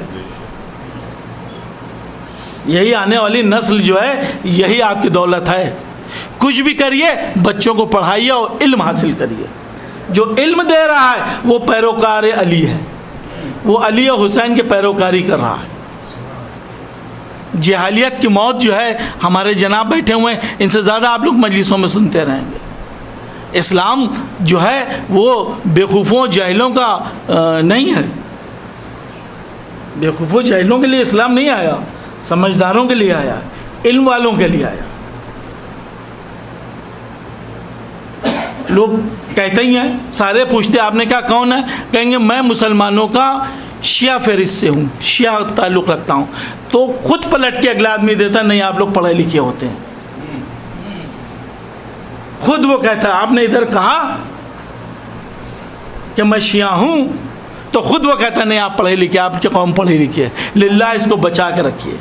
यही आने वाली नस्ल जो है, यही आपकी दौलत है। कुछ भी करिए, बच्चों को पढ़ाइए और इल्म हासिल करिए। जो इल्म दे रहा है वो पैरोकार अली है, वो अली और हुसैन के पैरोकारी कर रहा है। जहालियत की मौत जो है, हमारे जनाब बैठे हुए हैं, इनसे ज़्यादा आप लोग मजलिसों में सुनते रहेंगे। इस्लाम जो है वो बेवकूफ़ों जाहिलों का नहीं है। बेवकूफ़ों जाहिलों के लिए इस्लाम नहीं आया, समझदारों के लिए आया, इल्म वालों के लिए आया। लोग कहते ही हैं, सारे पूछते आपने कहा कौन है, कहेंगे मैं मुसलमानों का शिया फहरिस्त से हूँ, शिया ताल्लुक़ रखता हूँ। तो खुद पलट के अगला आदमी देता नहीं, आप लोग पढ़े लिखे होते हैं। खुद वो कहता है, आपने इधर कहा कि मैं शिया हूँ, तो खुद वो कहता नहीं आप पढ़े लिखे, आपकी कौम पढ़ी लिखी है। लिल्लाह इसको बचा के रखिए,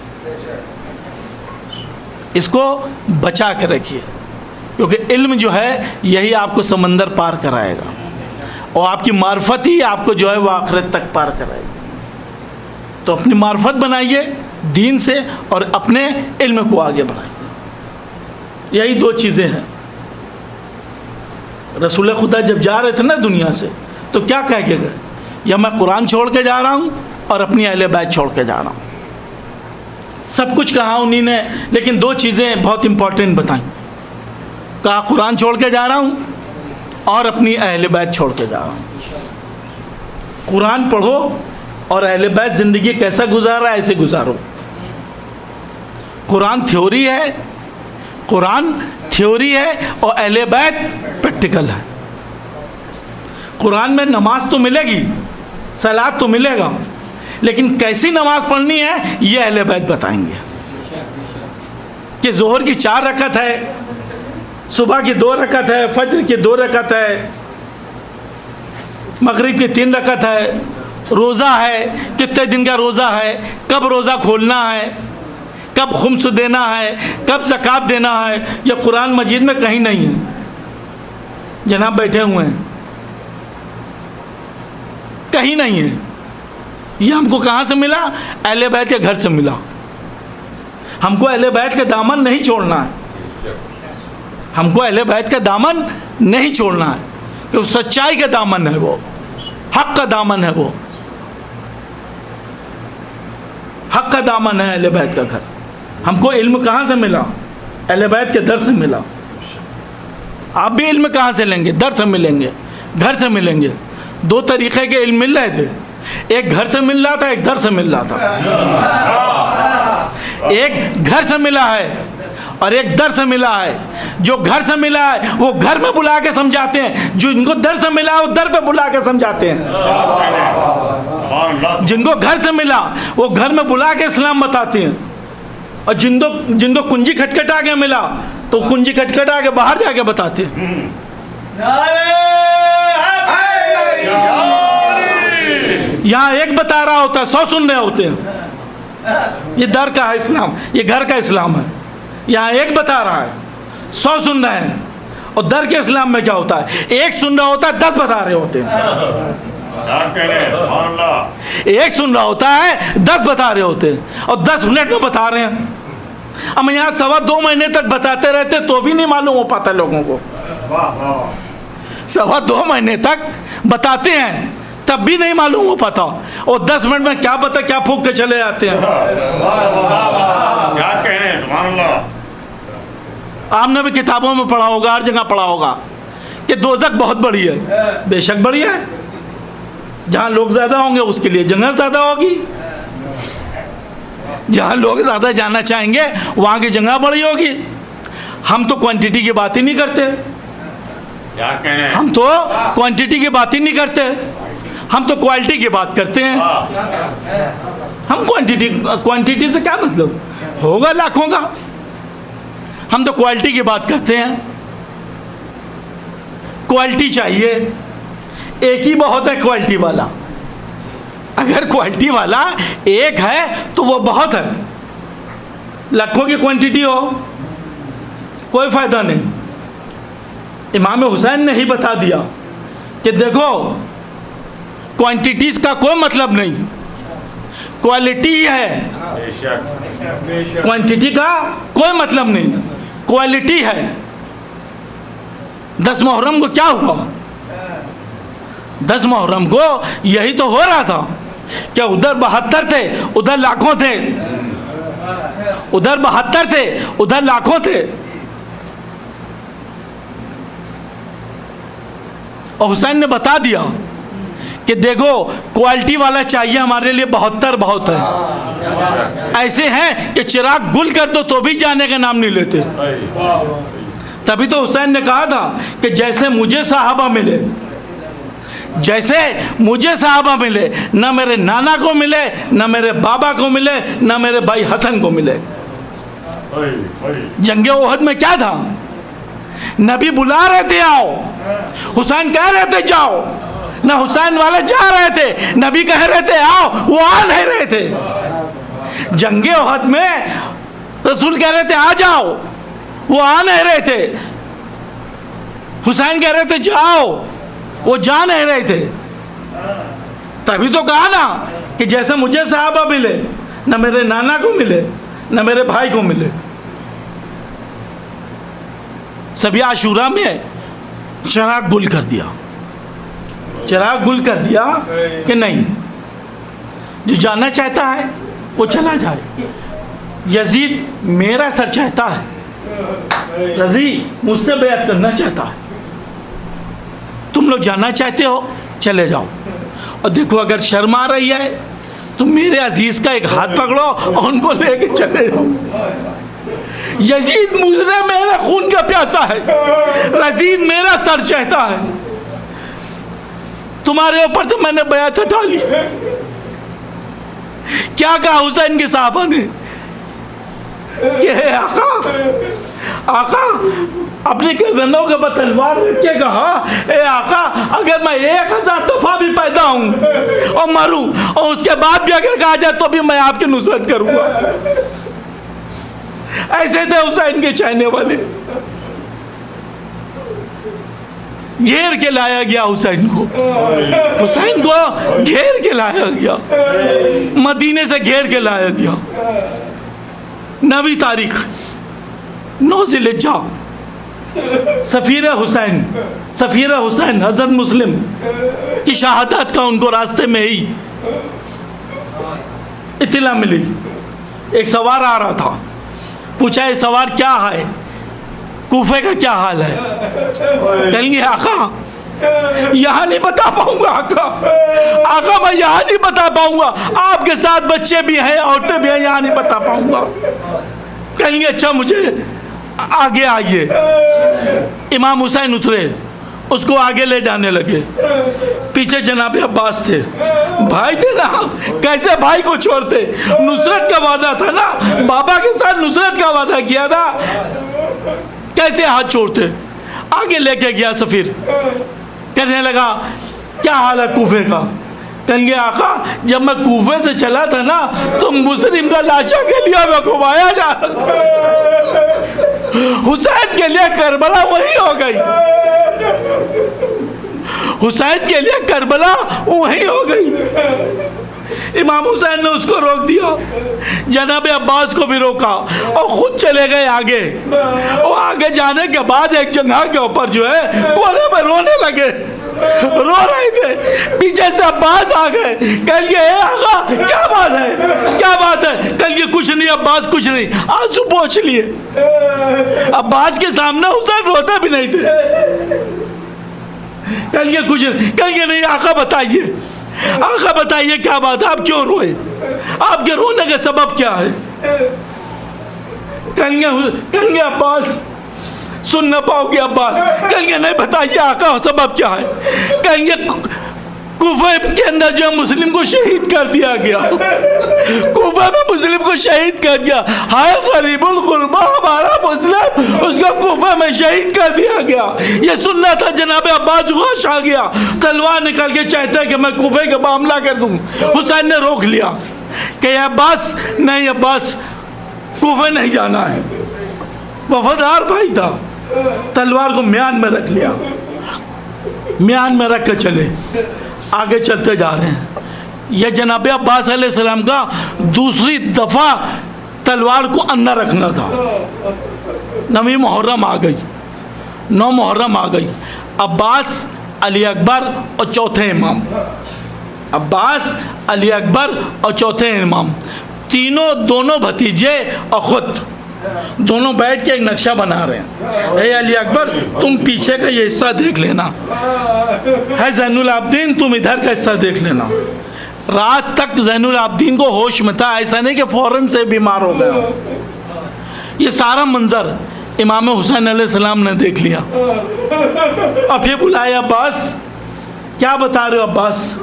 इसको बचा के रखिए, क्योंकि इल्म जो है यही आपको समंदर पार कराएगा और आपकी मार्फत ही आपको जो है वो आखिरत तक पार कराएगी। तो अपनी मार्फत बनाइए दीन से और अपने इल्म को आगे बढ़ाइए। यही दो चीज़ें हैं। रसूल खुदा जब जा रहे थे ना दुनिया से, तो क्या कह के गए, या मैं कुरान छोड़ के जा रहा हूँ और अपनी अहले बैत छोड़ के जा रहा हूँ। सब कुछ कहा उन्हीं ने, लेकिन दो चीज़ें बहुत इम्पोर्टेंट बताई। कहा कुरान छोड़ के जा रहा हूँ और अपनी अहले बैत छोड़ के जा रहा हूँ। कुरान पढ़ो और अहले बैत ज़िंदगी कैसा गुजारा है ऐसे गुजारो। कुरान थ्योरी है, कुरान थ्योरी है और अहले बैत प्रैक्टिकल है। कुरान में नमाज तो मिलेगी, सलात तो मिलेगा, लेकिन कैसी नमाज पढ़नी है ये अहले बैत बताएंगे। कि ज़ोहर की 4 रकत है, सुबह की 2 रकत है, फज्र की 2 रकत है, मगरिब की 3 रकत है, रोज़ा है, कितने दिन का रोज़ा है, कब रोज़ा खोलना है, कब खुम्स देना है, कब ज़कात देना है, यह कुरान मजीद में कहीं नहीं है। जनाब बैठे हुए हैं, कहीं नहीं है। ये हमको कहाँ से मिला? अहले बैत के घर से मिला। हमको अहले बैत का दामन नहीं छोड़ना है, हमको अहले बैत का दामन नहीं छोड़ना है, क्योंकि सच्चाई का दामन है, वो हक़ का दामन है, वो हक़ का दामन है अहले बैत का घर। हमको इल्म कहाँ से मिला? अहले बैत के दर से मिला। आप भी इल्म कहाँ से लेंगे? दर से मिलेंगे, घर से मिलेंगे। दो तरीक़े के इल्म मिल रहे थे, एक घर से मिल रहा था, एक दर से मिल रहा था। एक घर से मिला है और एक दर से मिला है। जो घर से मिला है वो घर में बुला के समझाते हैं, जो इनको दर से मिला है वो दर पे बुला के समझाते हैं। जिनको घर से मिला वो घर में बुला के इस्लाम बताते हैं, और जिनको कुंजी खटखटा के मिला तो कुंजी खटखटा के बाहर जाके बताते हैं। यहाँ एक बता रहा होता है, 100 सुन रहे होते हैं। ये दर का है इस्लाम, ये घर का इस्लाम है। यहाँ एक बता रहा है, 100 सुन रहे हैं। और दर के इस्लाम में क्या होता है? एक सुन रहा होता है, 10 बता रहे होते हैं। एक सुन रहा होता है, 10 बता रहे होते हैं, और 10 मिनट में बता रहे हैं। हम यहाँ 2.25 महीने तक बताते रहते तो भी नहीं मालूम हो पाता लोगों को। 2.25 महीने तक बताते हैं तब भी नहीं मालूम हो पाता, और 10 मिनट में क्या पता क्या फूंक के चले जाते हैं। क्या कह रहे हैं? सुभान अल्लाह। आपने भी किताबों में पढ़ा होगा, हर जगह पढ़ा होगा कि दोज़ख बहुत बड़ी है। बेशक बड़ी है, जहाँ लोग ज़्यादा होंगे उसके लिए जन्नत ज़्यादा होगी। जहाँ लोग ज़्यादा जाना चाहेंगे वहाँ की जगह बड़ी होगी। हम तो क्वांटिटी की बात ही नहीं करते। क्या कह रहे हैं? हम तो क्वांटिटी की बात ही नहीं करते, हम तो क्वालिटी की बात करते हैं। हम क्वांटिटी से क्या मतलब? होगा लाखों का, हम तो क्वालिटी की बात करते हैं। क्वालिटी चाहिए, एक ही बहुत है क्वालिटी वाला। अगर क्वालिटी वाला एक है तो वो बहुत है। लाखों की क्वांटिटी हो कोई फ़ायदा नहीं। इमाम हुसैन ने ही बता दिया कि देखो क्वांटिटीज़ का कोई मतलब नहीं, क्वालिटी है। क्वांटिटी का कोई मतलब नहीं, क्वालिटी है। 10 मुहर्रम को क्या हुआ? 10 मुहर्रम को यही तो हो रहा था कि उधर 72 थे, उधर लाखों थे। उधर 72 थे, उधर लाखों थे। और हुसैन ने बता दिया कि देखो क्वालिटी वाला चाहिए हमारे लिए 72 बहुत है। ऐसे हैं कि चिराग गुल कर दो तो भी जाने का नाम नहीं लेते। तभी तो हुसैन ने कहा था कि जैसे मुझे साहबा मिले, जैसे मुझे साहबा मिले, न मेरे नाना को मिले, न मेरे बाबा को मिले, न मेरे भाई हसन को मिले। जंगे ओहद में क्या था? नबी बुला रहे थे आओ, हुसैन कह रहे थे जाओ। न हुसैन वाले जा रहे थे, नबी कह रहे थे आओ, वो आ नहीं रहे थे। जंगे ओहद में रसूल कह रहे थे आ जाओ, वो आ नहीं रहे थे। हुसैन कह रहे थे जाओ, वो जा नहीं रहे थे। तभी तो कहा ना कि जैसे मुझे साहबा मिले, न मेरे नाना को मिले, न मेरे भाई को मिले। सभी आशूरा में चिराग गुल कर दिया, चिराग गुल कर दिया कि नहीं, जो जाना चाहता है वो चला जाए। यजीद मेरा सर चाहता है, रजी मुझसे बैत करना चाहता है। तुम लोग जाना चाहते हो चले जाओ, और देखो अगर शर्म आ रही है तो मेरे अजीज़ का एक हाथ पकड़ो और उनको लेके चले जाओ। यजीद मुझे मेरा खून का प्यासा है, रजीद मेरा सर चाहता है। तुम्हारे ऊपर तो मैंने बैत हटा ली। क्या कहा हुसैन के साहबा ने कि आका, आका अपनी गर्दनों के ऊपर तलवार रख के कहा, ए आका अगर मैं 1000 दफा भी पैदा हूं और मरूं और उसके बाद भी अगर कहा जाए तो भी मैं आपकी नुसरत करूंगा। ऐसे थे हुसैन के चाहने वाले। घेर के लाया गया हुसैन को, हुसैन को घेर के लाया गया, मदीने से घेर के लाया गया। 9वीं तारीख 9 ज़िलहिज्जा, सफ़ीर हुसैन, सफ़ीर हुसैन हज़रत मुस्लिम की शहादत का उनको रास्ते में ही इत्तला मिली। एक सवार आ रहा था, पूछा ये सवार क्या है? कूफे का क्या हाल है? कहेंगे आका यहाँ नहीं बता पाऊंगा, आका मैं यहाँ नहीं बता पाऊंगा, आपके साथ बच्चे भी हैं, औरतें भी हैं, यहाँ नहीं बता पाऊंगा। कहेंगे अच्छा मुझे आगे आइए। इमाम हुसैन उतरे, उसको आगे ले जाने लगे। पीछे जनाब अब्बास थे, भाई थे ना, कैसे भाई को छोड़ते? नुसरत का वादा था ना, बाबा के साथ नुसरत का वादा किया था, कैसे हाथ छोड़ते? आगे लेके गया सफीर, कहने लगा क्या हाल है कूफे का? कहेंगे आका जब मैं कूफे से चला था ना तो मुस्लिम का लाशा के लिए मैं घुमाया जा रहा, हुसैन के लिए करबला वही हो गई, हुसैन के लिए करबला वही हो गई। इमाम हुसैन ने उसको रोक दिया, जनाब अब्बास को भी रोका और खुद चले गए आगे। और आगे जाने के बाद एक जगह के ऊपर जो है कोने में रोने लगे, रो रहे थे। पीछे से अब्बास आ गए, कहिए आका क्या बात है, क्या बात है? कहिए कुछ नहीं अब्बास, कुछ नहीं, आंसू पोंछ लिए। अब्बास के सामने हुसैन रोते भी नहीं थे। कहिए कुछ नहीं, कहिए नहीं आका बताइए, आका बताइए क्या बात है, आप क्यों रोए, आपके रोने का सबब क्या है? कहेंगे अब्बास सुन न पाओगे अब्बास। कहेंगे नहीं बताइए आका सबब क्या है? कहेंगे कूफे के अंदर जो मुस्लिम को शहीद कर दिया गया, कूफे में मुस्लिम को शहीद कर दिया, हाय गरीबुल गुरबा हमारा मुस्लिम, उसको कूफे में शहीद कर दिया गया। ये सुनना था, जनाब अब्बास होश आ गया, तलवार निकल के चाहते कि मैं कूफे का मामला कर दूं। हुसैन ने रोक लिया कि अब्बास नहीं, अब्बास कूफे नहीं जाना है। वफादार भाई था, तलवार को म्यान में रख लिया, म्यान में रख कर चले, आगे चलते जा रहे हैं। यह जनाब अब्बास अलैहिस्सलाम का दूसरी दफ़ा तलवार को अंदर रखना था। 9वीं मुहर्रम आ गई, 9 मुहर्रम आ गई। अब्बास, अली अकबर और चौथे इमाम, अब्बास, अली अकबर और चौथे इमाम, तीनों, दोनों भतीजे और ख़ुद दोनों बैठ के एक नक्शा बना रहे हैं। ए अली अकबर तुम पीछे का ये हिस्सा देख लेना, है ज़ैनुल आबिदीन तुम इधर का हिस्सा देख लेना। रात तक ज़ैनुल आबिदीन को होश में था, ऐसा नहीं कि फ़ौरन से बीमार हो गया। ये सारा मंजर इमाम हुसैन अलैहिस्सलाम ने देख लिया। अब फिर बुलाया, अब्बास क्या बता रहे हो अब्बास?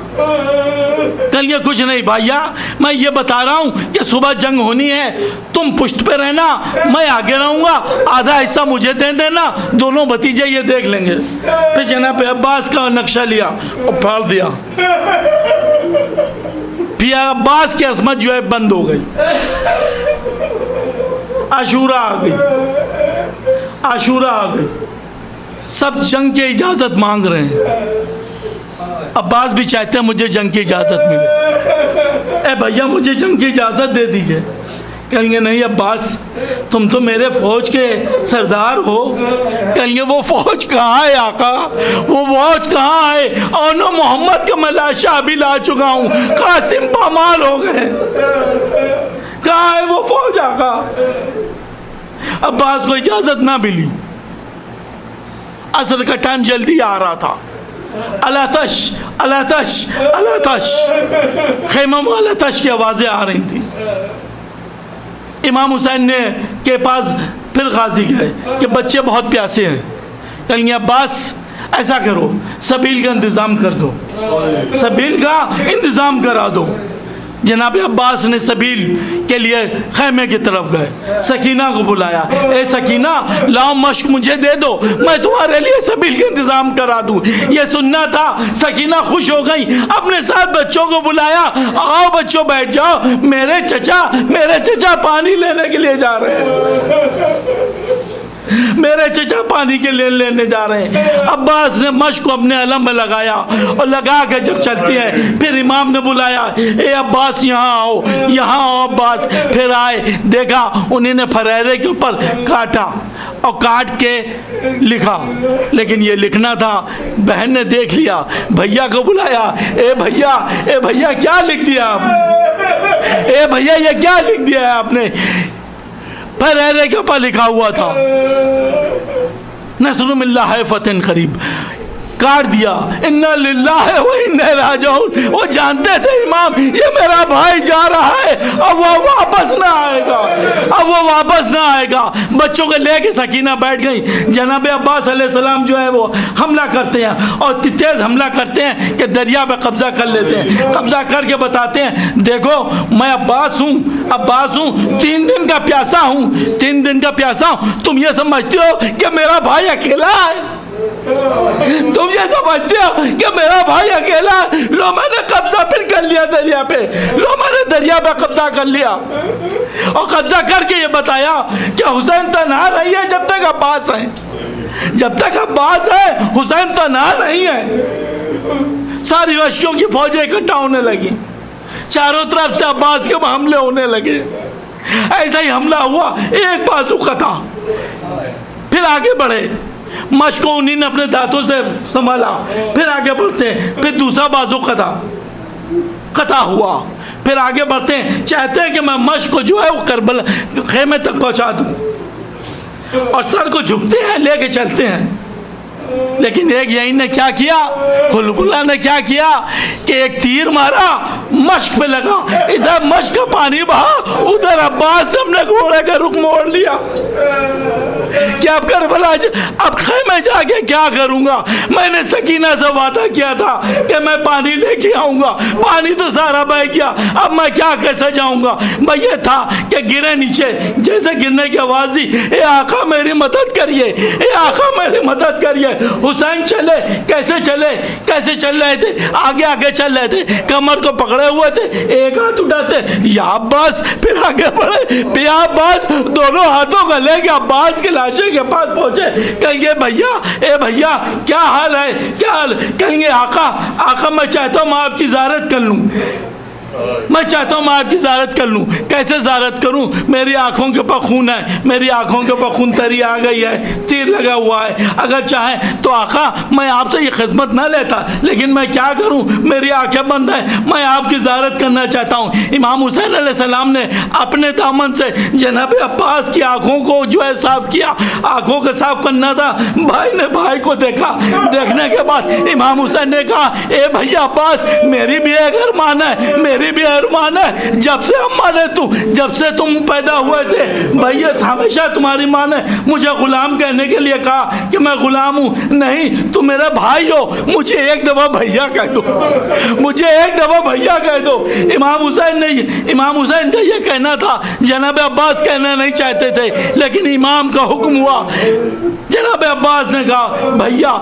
कल ये कुछ नहीं भैया, मैं ये बता रहा हूँ कि सुबह जंग होनी है, तुम पुष्ट पे रहना, मैं आगे रहूँगा, आधा हिस्सा मुझे दे देना, दोनों भतीजे ये देख लेंगे। फिर जनाब अब्बास का नक्शा लिया और फाड़ दिया। फिर अब्बास की असमत जो है बंद हो गई। आशूरा आ गई, आशूरा आ गई, सब जंग की इजाज़त मांग रहे हैं। अब्बास भी चाहते हैं मुझे जंग की इजाज़त मिले। ए भैया मुझे जंग की इजाज़त दे दीजिए। कहेंगे नहीं अब्बास तुम तो मेरे फ़ौज के सरदार हो। कहेंगे वो फ़ौज कहाँ है आका, वो फ़ौज कहाँ है? और नो मोहम्मद का मैं लाशा अभी ला चुका हूँ, कासिम पामाल हो गए, कहाँ है वो फ़ौज आका? अब्बास को इजाज़त ना मिली। असर का टाइम जल्दी आ रहा था। अलतश अलतश अलतश, खैमा में अलतश की आवाज़ें आ रही थी। इमाम हुसैन ने के पास फिर गाजी गए कि बच्चे बहुत प्यासे हैं। कहेंगे अब्बास ऐसा करो, सबील का इंतज़ाम कर दो, सबील का इंतज़ाम करा दो। जनाब अब्बास ने सबील के लिए खैमे की तरफ गए, सकीना को बुलाया, ए सकीना लाओ मश्क मुझे दे दो, मैं तुम्हारे लिए सबील का इंतज़ाम करा दूँ। ये सुनना था। सकीना खुश हो गई, अपने साथ बच्चों को बुलाया, आओ बच्चों बैठ जाओ, मेरे चचा पानी लेने के लिए जा रहे हैं, मेरे चचा पानी के लिए लेने जा रहे हैं। अब्बास ने मश्क को अपने अलम में लगाया और लगा के जब चलती है फिर इमाम ने बुलाया, ए अब्बास यहाँ आओ, यहाँ आओ अब्बास। फिर आए, देखा उन्हीं ने फरेरे के ऊपर काटा और काट के लिखा, लेकिन ये लिखना था। बहन ने देख लिया, भैया को बुलाया, ए भैया क्या लिख दिया आप? ए भैया ये क्या लिख दिया है आपने? फरेरे के ऊपर लिखा हुआ था, नस्रुम मिल्लाह फतन करीब, काट दिया। इन्ना लिल्लाहि व इन्ना इलैहि राजिऊन। वो जानते थे इमाम ये मेरा भाई जा रहा है, अब वो वापस ना आएगा, अब वो वापस ना आएगा। बच्चों को लेके सकीना बैठ गई। जनाब अब्बास अलैहिस्सलाम जो है वो हमला करते हैं और तेज हमला करते हैं कि दरिया पे कब्जा कर लेते हैं। कब्जा करके बताते हैं देखो मैं अब्बास हूँ, अब्बास हूँ, 3 दिन का प्यासा हूँ, 3 दिन का प्यासा हूँ। तुम ये समझते हो कि मेरा भाई अकेला है? तुम ये समझते हो कि मेरा भाई अकेला? लो मैंने कब्जा फिर कर लिया दरिया पे, लो मैंने दरिया पे कब्जा कर लिया और कब्जा करके ये बताया कि हुसैन तन्हा नहीं है जब तक अब्बास है, जब तक अब्बास है हुसैन तन्हा नहीं है। सारी रशियों की फौजें इकट्ठा होने लगी, चारों तरफ से अब्बास के हमले होने लगे। ऐसा ही हमला हुआ, एक बाजू कटा, फिर आगे बढ़े। मश को उन्हीं ने अपने दांतों से संभाला, फिर आगे बढ़ते हैं, फिर दूसरा बाजू कटा हुआ, फिर आगे बढ़ते हैं। चाहते हैं कि मैं मश को जो है वो करबला खेमे तक पहुंचा दूं और सर को झुकते हैं, लेके चलते हैं। लेकिन एक यही ने क्या किया, हुलबुल्ला ने क्या किया कि एक तीर मारा, मश्क पे लगा, इधर मश्क का पानी बहा, उधर अब्बास ने अपने घोड़े का रुख मोड़ लिया कि अब करबला अब खेमे जाके क्या करूंगा? मैंने सकीना से वादा किया था कि मैं पानी लेके आऊंगा, पानी तो सारा बह गया, अब मैं क्या कैसे जाऊंगा? मैं ये था कि गिरे नीचे, जैसे गिरने की आवाज दी, ए आका मेरी मदद करिए, ए आका मेरी मदद करिए। हुसैन चले, कैसे चले, कैसे चल रहे थे? आगे आगे चल रहे थे, कमर को पकड़े हुए थे, एक हाथ उठाते या अब्बास, फिर आगे बढ़े, फिर अब्बास, दोनों हाथों को लेके अब्बास के लाशे के पास पहुंचे। कहेंगे भैया, ए भैया क्या हाल है, क्या हाल? कहेंगे आका, आका मैं चाहता हूँ मैं आपकी ज़ियारत कर लूँ, मैं चाहता हूँ मैं आपकी ज़ियारत कर लूँ। कैसे ज़ियारत करूँ? मेरी आँखों के ऊपर खून है, मेरी आँखों के ऊपर खून तरी आ गई है, तीर लगा हुआ है। अगर चाहे तो आका मैं आपसे ये खिदमत ना लेता, लेकिन मैं क्या करूँ, मेरी आँखें बंद है, मैं आपकी ज़ियारत करना चाहता हूँ। इमाम हुसैन अलैहिस्सलाम ने अपने दामन से जनाब अब्बास की आँखों को जो है साफ़ किया, आँखों को साफ़ करना था। भाई ने भाई को देखा, देखने के बाद इमाम हुसैन ने कहा ए भैया अब्बास, मेरी भी एक अरमान है, मेरी भी अरमान है, जब से हम माने जब से तुम पैदा हुए थे भैया हमेशा तुम्हारी माँ ने मुझे गुलाम कहने के लिए कहा कि मैं गुलाम हूँ। नहीं, तुम मेरा भाई हो, मुझे एक दफ़ा भैया कह दो, मुझे एक दफ़ा भैया कह दो। इमाम हुसैन का ये कहना था, जनाब अब्बास कहना नहीं चाहते थे, लेकिन इमाम का हुक्म हुआ। जनाब अब्बास ने कहा भैया,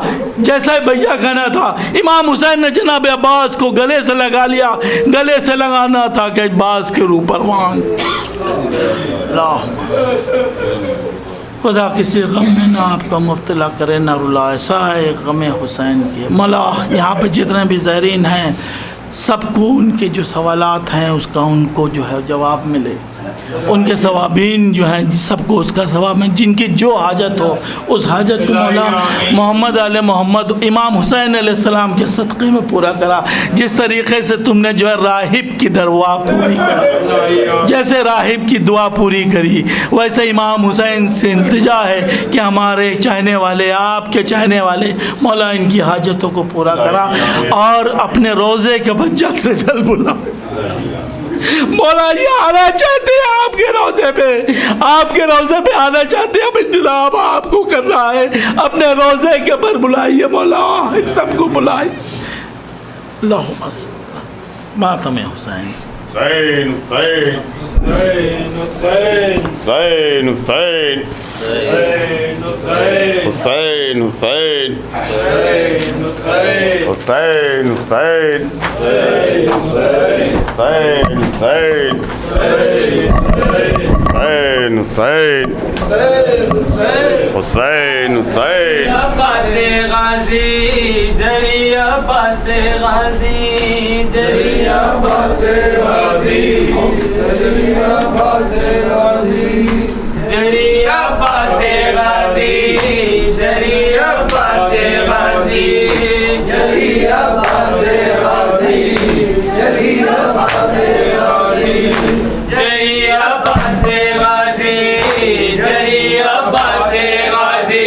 जैसा ही भैया कहना था, इमाम हुसैन ने जनाब अब्बास को गले से लगा लिया। गले से लगाना था कि अब्बास के ऊपर वान खुदा किसी गम में ना आपका मुब्तला करे ना रुलाए, साए गम हुसैन के मौला। यहाँ पे जितने भी ज़ायरीन हैं सबको उनके जो सवालात हैं उसका उनको जो है जवाब मिले, उनके सवाबीन जो हैं सबको उसका सवाब में, जिनकी जो हाजत हो उस हाजत को मौला मोहम्मद आले मोहम्मद इमाम हुसैन अलैहिस्सलाम के सदक़े में पूरा करा। जिस तरीक़े से तुमने जो है राहिब की दरवा पूरी करी, जैसे राहिब की दुआ पूरी करी, वैसे इमाम हुसैन से इल्तिजा है कि हमारे चाहने वाले, आपके चाहने वाले मौला इनकी हाजतों को पूरा करा और अपने रोज़े के बाद जल्द से जल्द बुला। मौला ये आना चाहते हैं आपके रोज़े पे, आपके रोज़े पे आना चाहते हैं, अब इंतज़ाम आपको कर रहा है, अपने रोज़े के पर बुलाइए मौला, इन सबको बुलाइए। अल्लाहुम्मा सल्ली मातम हुसैन हुसैन हुसैन हुसैन हुसैन हुसैन हुसैन हुसैन हुसैन हुसैन हुसैन हुसैन अब्बास गाजी जरी अब्बास गाजी जरी अब्बास गाजी जरी अब्बास गाजी जरी अब्बास गाजी जरी अब्बास गाजी जरी अब्बास गाजी जरी अब्बास गाजी जरी अब्बास गाजी जरी अब्बास गाजी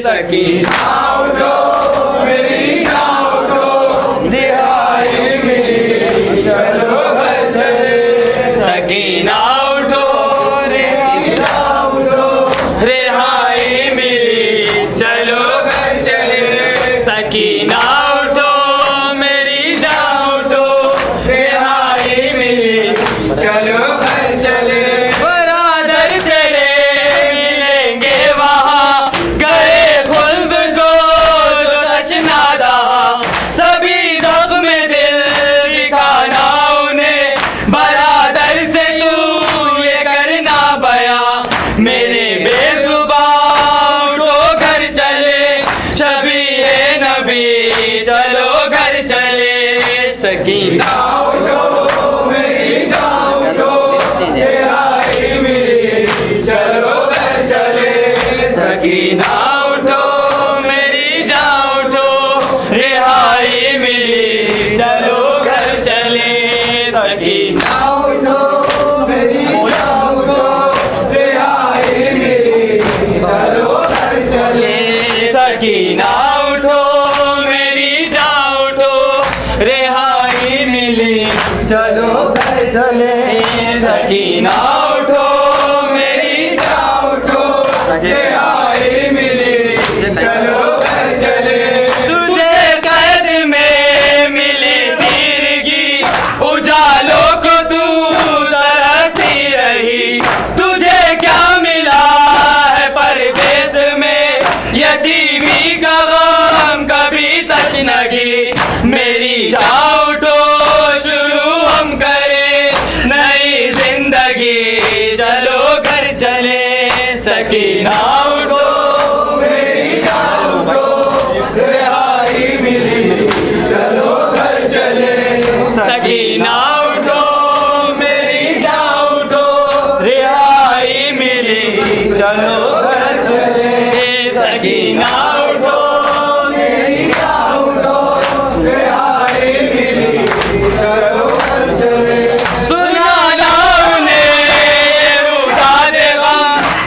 सकीना उठो मेरी जान उठो रिहाई मिली चलो घर चले सकीना उठो रिहाई मिली चलो घर चले सकीना उठो मेरी जान उठो रिहाई मिली चलो घर चले बरादर तेरे मिलेंगे वहाँ गए खुल्द को जो तशनादा सभी ज़ख्म दिल दिखाना उन्हें बरादर से तू ये करना बया मेरे बेज़ुबान उठो घर चले शबीए नबी चलो घर चले सकीना उठो मेरी जान उठो रिहाई मिली चलो घर चले सकीना उठो मेरी जान उठो रिहाई मिली चलो घर चले सकीना उठो मेरी जान उठो रिहाई मिली चलो घर चले सकीना उठो मेरी जान उठो रिहाई मिली चलो घर चले सकीना उठो मेरी जान उठो रिहाई मिली चलो घर चले तुझे कैद में मिली तीरगी उजालों को तू तरसती रही तुझे क्या मिला है परदेस में यतीमी का गम कभी तशनगी मेरी जान उठो शुरू हम करें नई जिंदगी चलो घर चले सकीना उठो मेरी जान उठो रिहाई मिली चलो घर चले सकीना उठो मेरी जान उठो रिहाई मिली चलो घर चले सकीना उठो मेरी जान उठो रिहाई मिली चलो घर चले सुनाना उन्हें ये रुखा देगा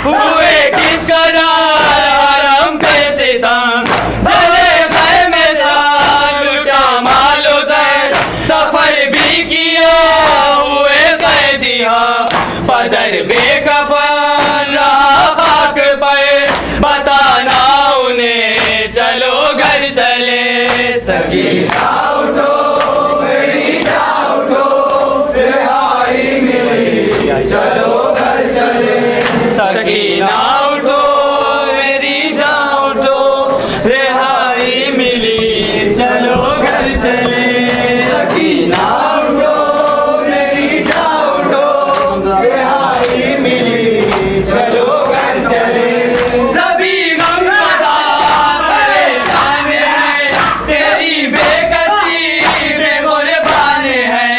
हुए किस कदर हरम पे सितम जले ख़ैमे साथ लुटा मालो ज़र सफर भी किया हुए कैदिया पदर बेकफन रहा खाक पर बताना उन्हें चलो घर चले सकीना उठो मेरी जान उठो रिहाई मिली चलो घर चले सकीना उठो मेरी जान उठो रिहाई मिली चलो घर चले सकीना उठो मेरी जान उठो रिहाई मिली चलो घर चले सभी गम सदा परेशान हैं तेरी बेकसी में कुर्बान हैं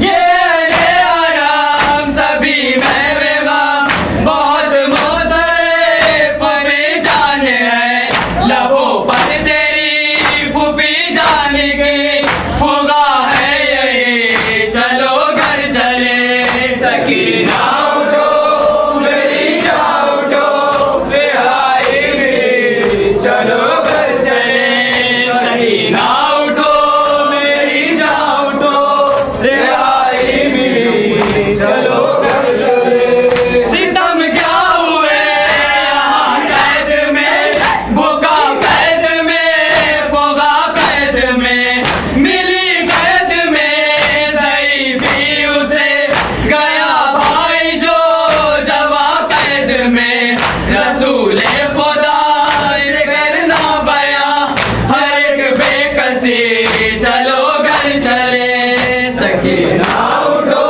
ये अहले हरम सभी में बेगम बहुत मोहतरे फबे जान हैं लबों पर तेरी फूफी जान की फुगा है यही चलो घर चले सकीना उठो मेरी जान उठो रिहाई मिली चलो घर चले सकीना उठो मेरी जान उठो रिहाई मिली चलो घर चले सितम क्या हुए यहाँ कैद में भूखा कैद में फोगा कैद में मिली कैद में ज़ईफ़ी उसे गया भाई जो जवा कैद में रसूल खुदा ये करना बया हर एक बेकसी चलो घर चले सकीना उठो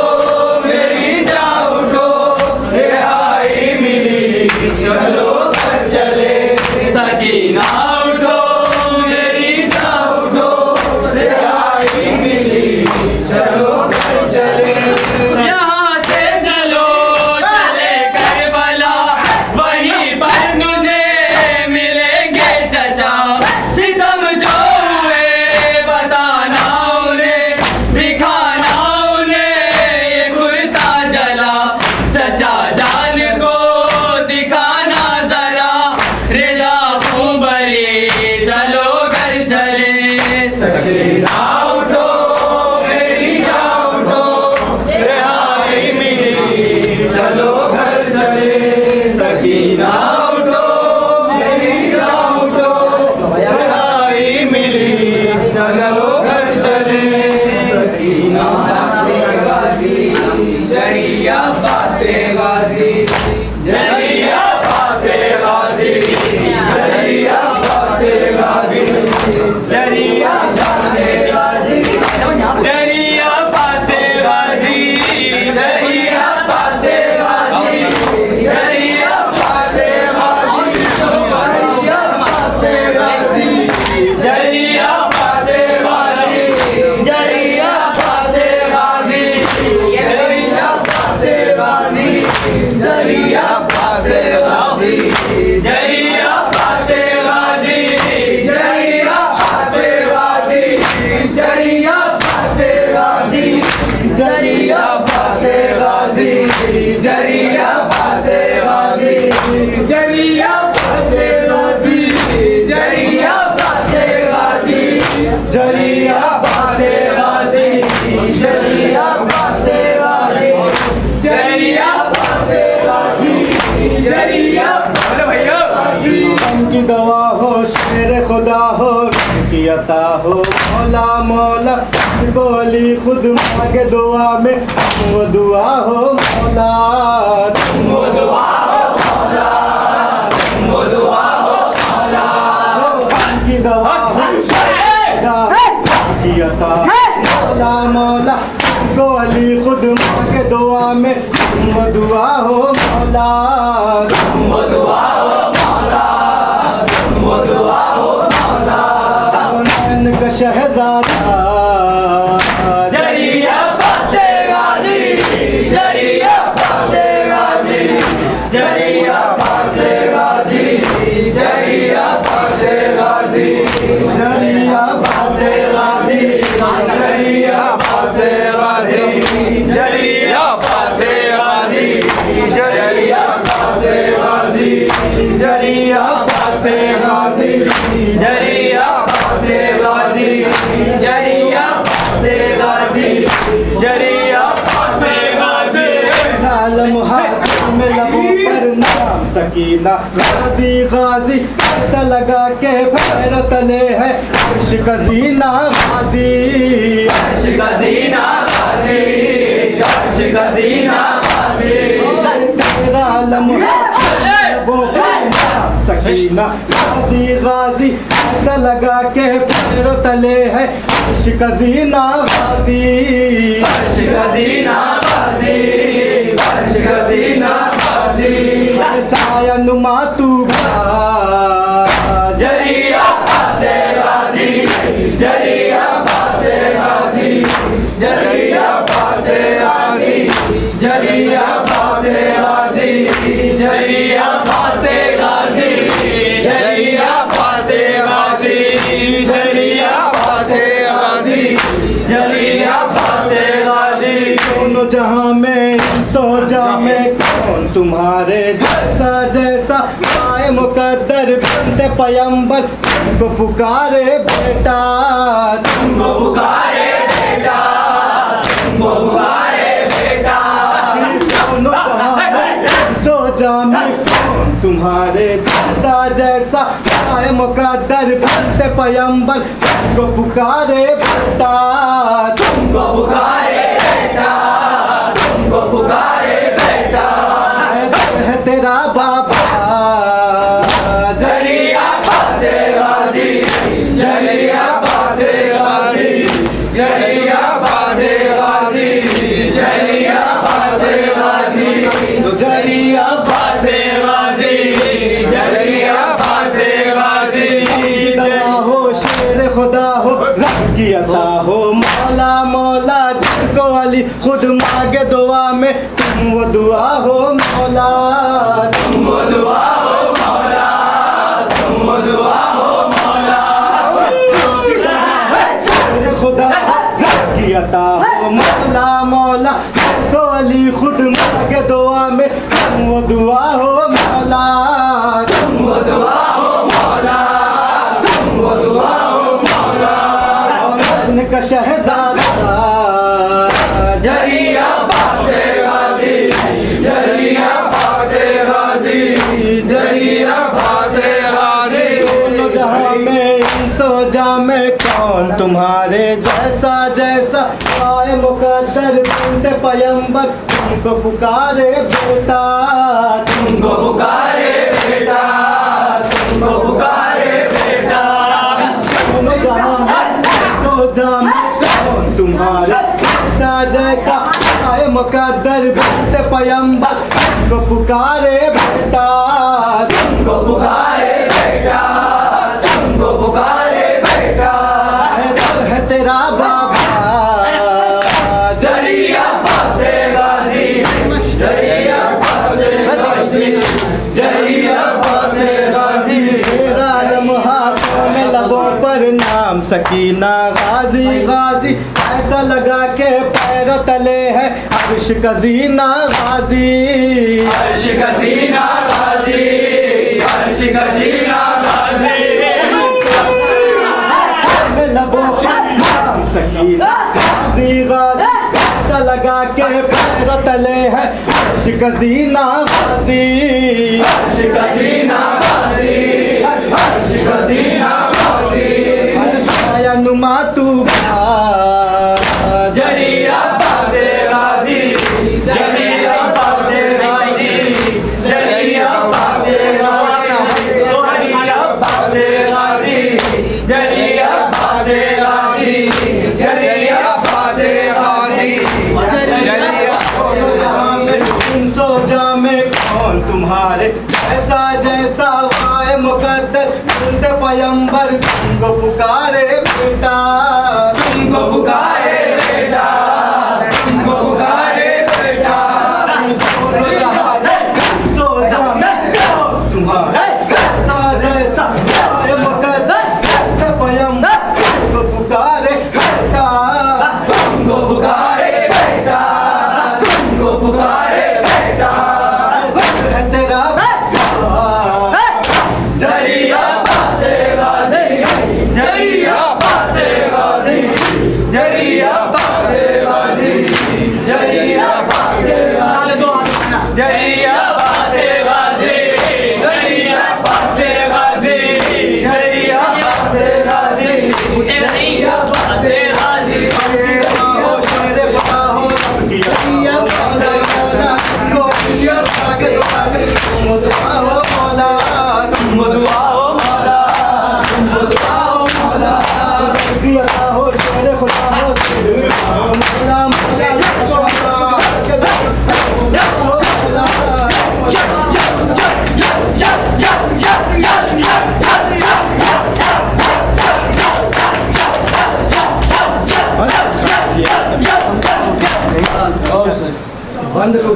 मेरी जान उठो रिहाई मिली चलो घर चले सकीना उठो मेरी जान उठो रिहाई मिली चलो घर चले यहाँ से चलो चले करबला वहीं पर तुझे मिलेंगे चचा सितम जो हुए बताना उन्हें दिखाना उन्हें ये कुर्ता जला चचा जान को दिखाना जरा रिदा खूब हो शेर खुदा हो की अता हो मौला मौला जिसको अली खुद मांगे दुआ में वो दुआ हो मौला वो दुआ हो मौला, वो दुआ हो मौला। की दवा हो खुदा की अता मौला मौला जिसको अली खुद मांगे दुआ में वो दुआ हो मौला वो दुआ हो मौला, वो दुआ हो मौला। नैन का शहजादा जरिया पासे गाजी, जरिया पासे गाजी, जरिया पासे गाजी, जरिया पासे गाजी, जरिया पासे गाजी, जरिया पासे गाजी, जरिया पासे गाजी, जरिया पासे गाजी, जरिया पासे गाजी, जरिया पासे गाजी, जरिया पासे गाजी, जरिया पासे गाजी। आलम हाथों में लबों पर नाम सकीना गाजी गाजी ऐसा लगा के पैर तले है अर्श का जीना गाजी अर्श का जीना गाजी, अर्श का जीना गाजी। तेरा आलम हाथों में लबों पर नाम सकीना गाजी गाजी ऐसा लगा के पैर तले है अर्श का जीना गाजी अर्श का जीना गाजी, अर्श का जीना गाजी। साया नुमा तू जरिया पासे गाजी, जरिया पासे गाजी, जरिया पासे गाजी, जरिया पासे गाजी, जरिया पासे गाजी, जरिया पासे गाजी, जरिया पासे गाजी, जरिया पासे गाजी। दोनों जहां में सो जा में कौन तुम्हारे जैसा जैसा आए मुकद्दर बनते पयंबर तुमको पुकारे बेटा तुमको पुकारे बेटा, तुमको पुकारे बेटा। दोनों जहां में सो जा में कौन तुम्हारे जैसा जैसा आए मुकद्दर बनते पयंबर तुमको पुकारे बेटा तुमको पुकारे बेटा, तुमको पुकारे बेटा। है तेरा बाबा जरिया पासे गाजी, जरिया पासे गाजी, जरिया पासे गाजी, जरिया पासे गाजी, जरिया पासे गाजी, जरिया पासे गाजी। दवा हो शेर खुदा हो रब की अता हो मौला मौला जिसको अली खुद मांगे दुआ में तुम वो दुआ हो मौला तुम वो दुआ हो मौला, तुम वो दुआ हो मौला। शेर खुदा हो रब की अता हो मौला मौला जिसको अली खुद मांगे दुआ में तुम वो दुआ हो मौला तुम वो दुआ हो मौला, तुम वो दुआ हो मौला। का शहजादा जरिया पासे गाजी, जरिया पासे गाजी, जरिया पासे गाजी। दोनों जहां में सो जा में कौन तुम्हारे जैसा जैसा आए मुकद्दर बनते पयंबर तुमको पुकारे बेटा तुमको पुकारे बेटा, तुमको पुकारे बेटा। दोनों जहां में सो जा में कौन तुम्हारे जैसा जैसा आए मुकद्दर बनते पयंबर तुमको पुकारे बेटा तुमको पुकारे बेटा, तुमको पुकारे बेटा। है तेरा बाबा जरिया पासे गाजी, जरिया पासे गाजी, जरिया पासे गाजी। तेरा हाथों में लबों पर नाम सकीना गाजी गाजी ऐसा लगा के पैर तले है अर्श का जीना गाजी अर्श का जीना गाजी, अर्श का जीना गाजी। में लबों पर नाम सकीना गाजी गाजी ऐसा लगा के पैर तले है अर्श का जीना गाजी अर्श का जीना गाजी, अर्श मिलते पैम्बर तुमको पुकारे बेटा, तुमको पुकारे बेटा, तुमको पुकारे बेटा। दोनों जहान सो जाने को तुम्हारे जैसा जैसा कायम कर मिलते पैम्बर तुमको पुकारे बेटा, तुमको पुकारे बेटा, तुमको पुकारे बेटा। है तेरा जरिया पासे गाजी, जरिया पासे गाजी, जरिया पासे गाजी, जरिया पासे गाजी, जरिया पासे गाजी, जरिया पासे गाजी, जरिया पासे गाजी, जरिया पासे गाजी। हो शेरे बड़ा हो किया मौला इसको आगे तुम दुआ हो मौला, तुम दुआ हो मौला, तुम दुआ हो मौला। किया हो शेरे खुदा हो मौला मौला इसको आगे तुम हो मौला। बंद को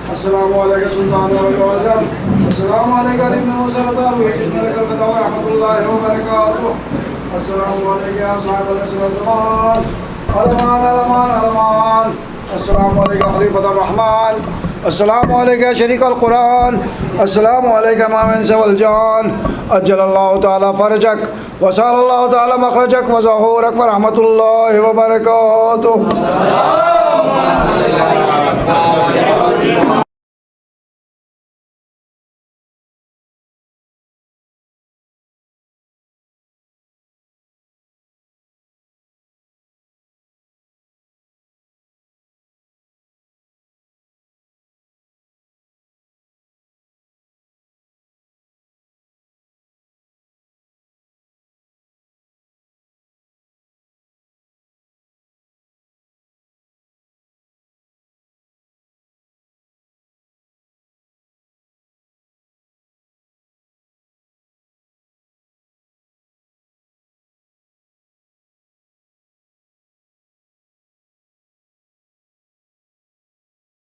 अस्सलाम वालेकुम सुल्तान वाज़म, अस्सलाम वालेकुम इब्न मुसरदार व इजमल कलबा रहमतुल्लाहि व बरकातहू, अस्सलाम वालेकुम अस्हाब ज़मान, अलमान अलमान अलमान, अस्सलाम वालेकुम खलीफतुर रहमान, अस्सलाम वालेकुम शरीक अल कुरान, अस्सलाम वालेकुम मामिन सवल जान, अज्जलल्लाहु ताला फरजक व सल्लल्लाहु ताला मखरजक व ज़हूरक व रहमतुल्लाहि व बरकातहू।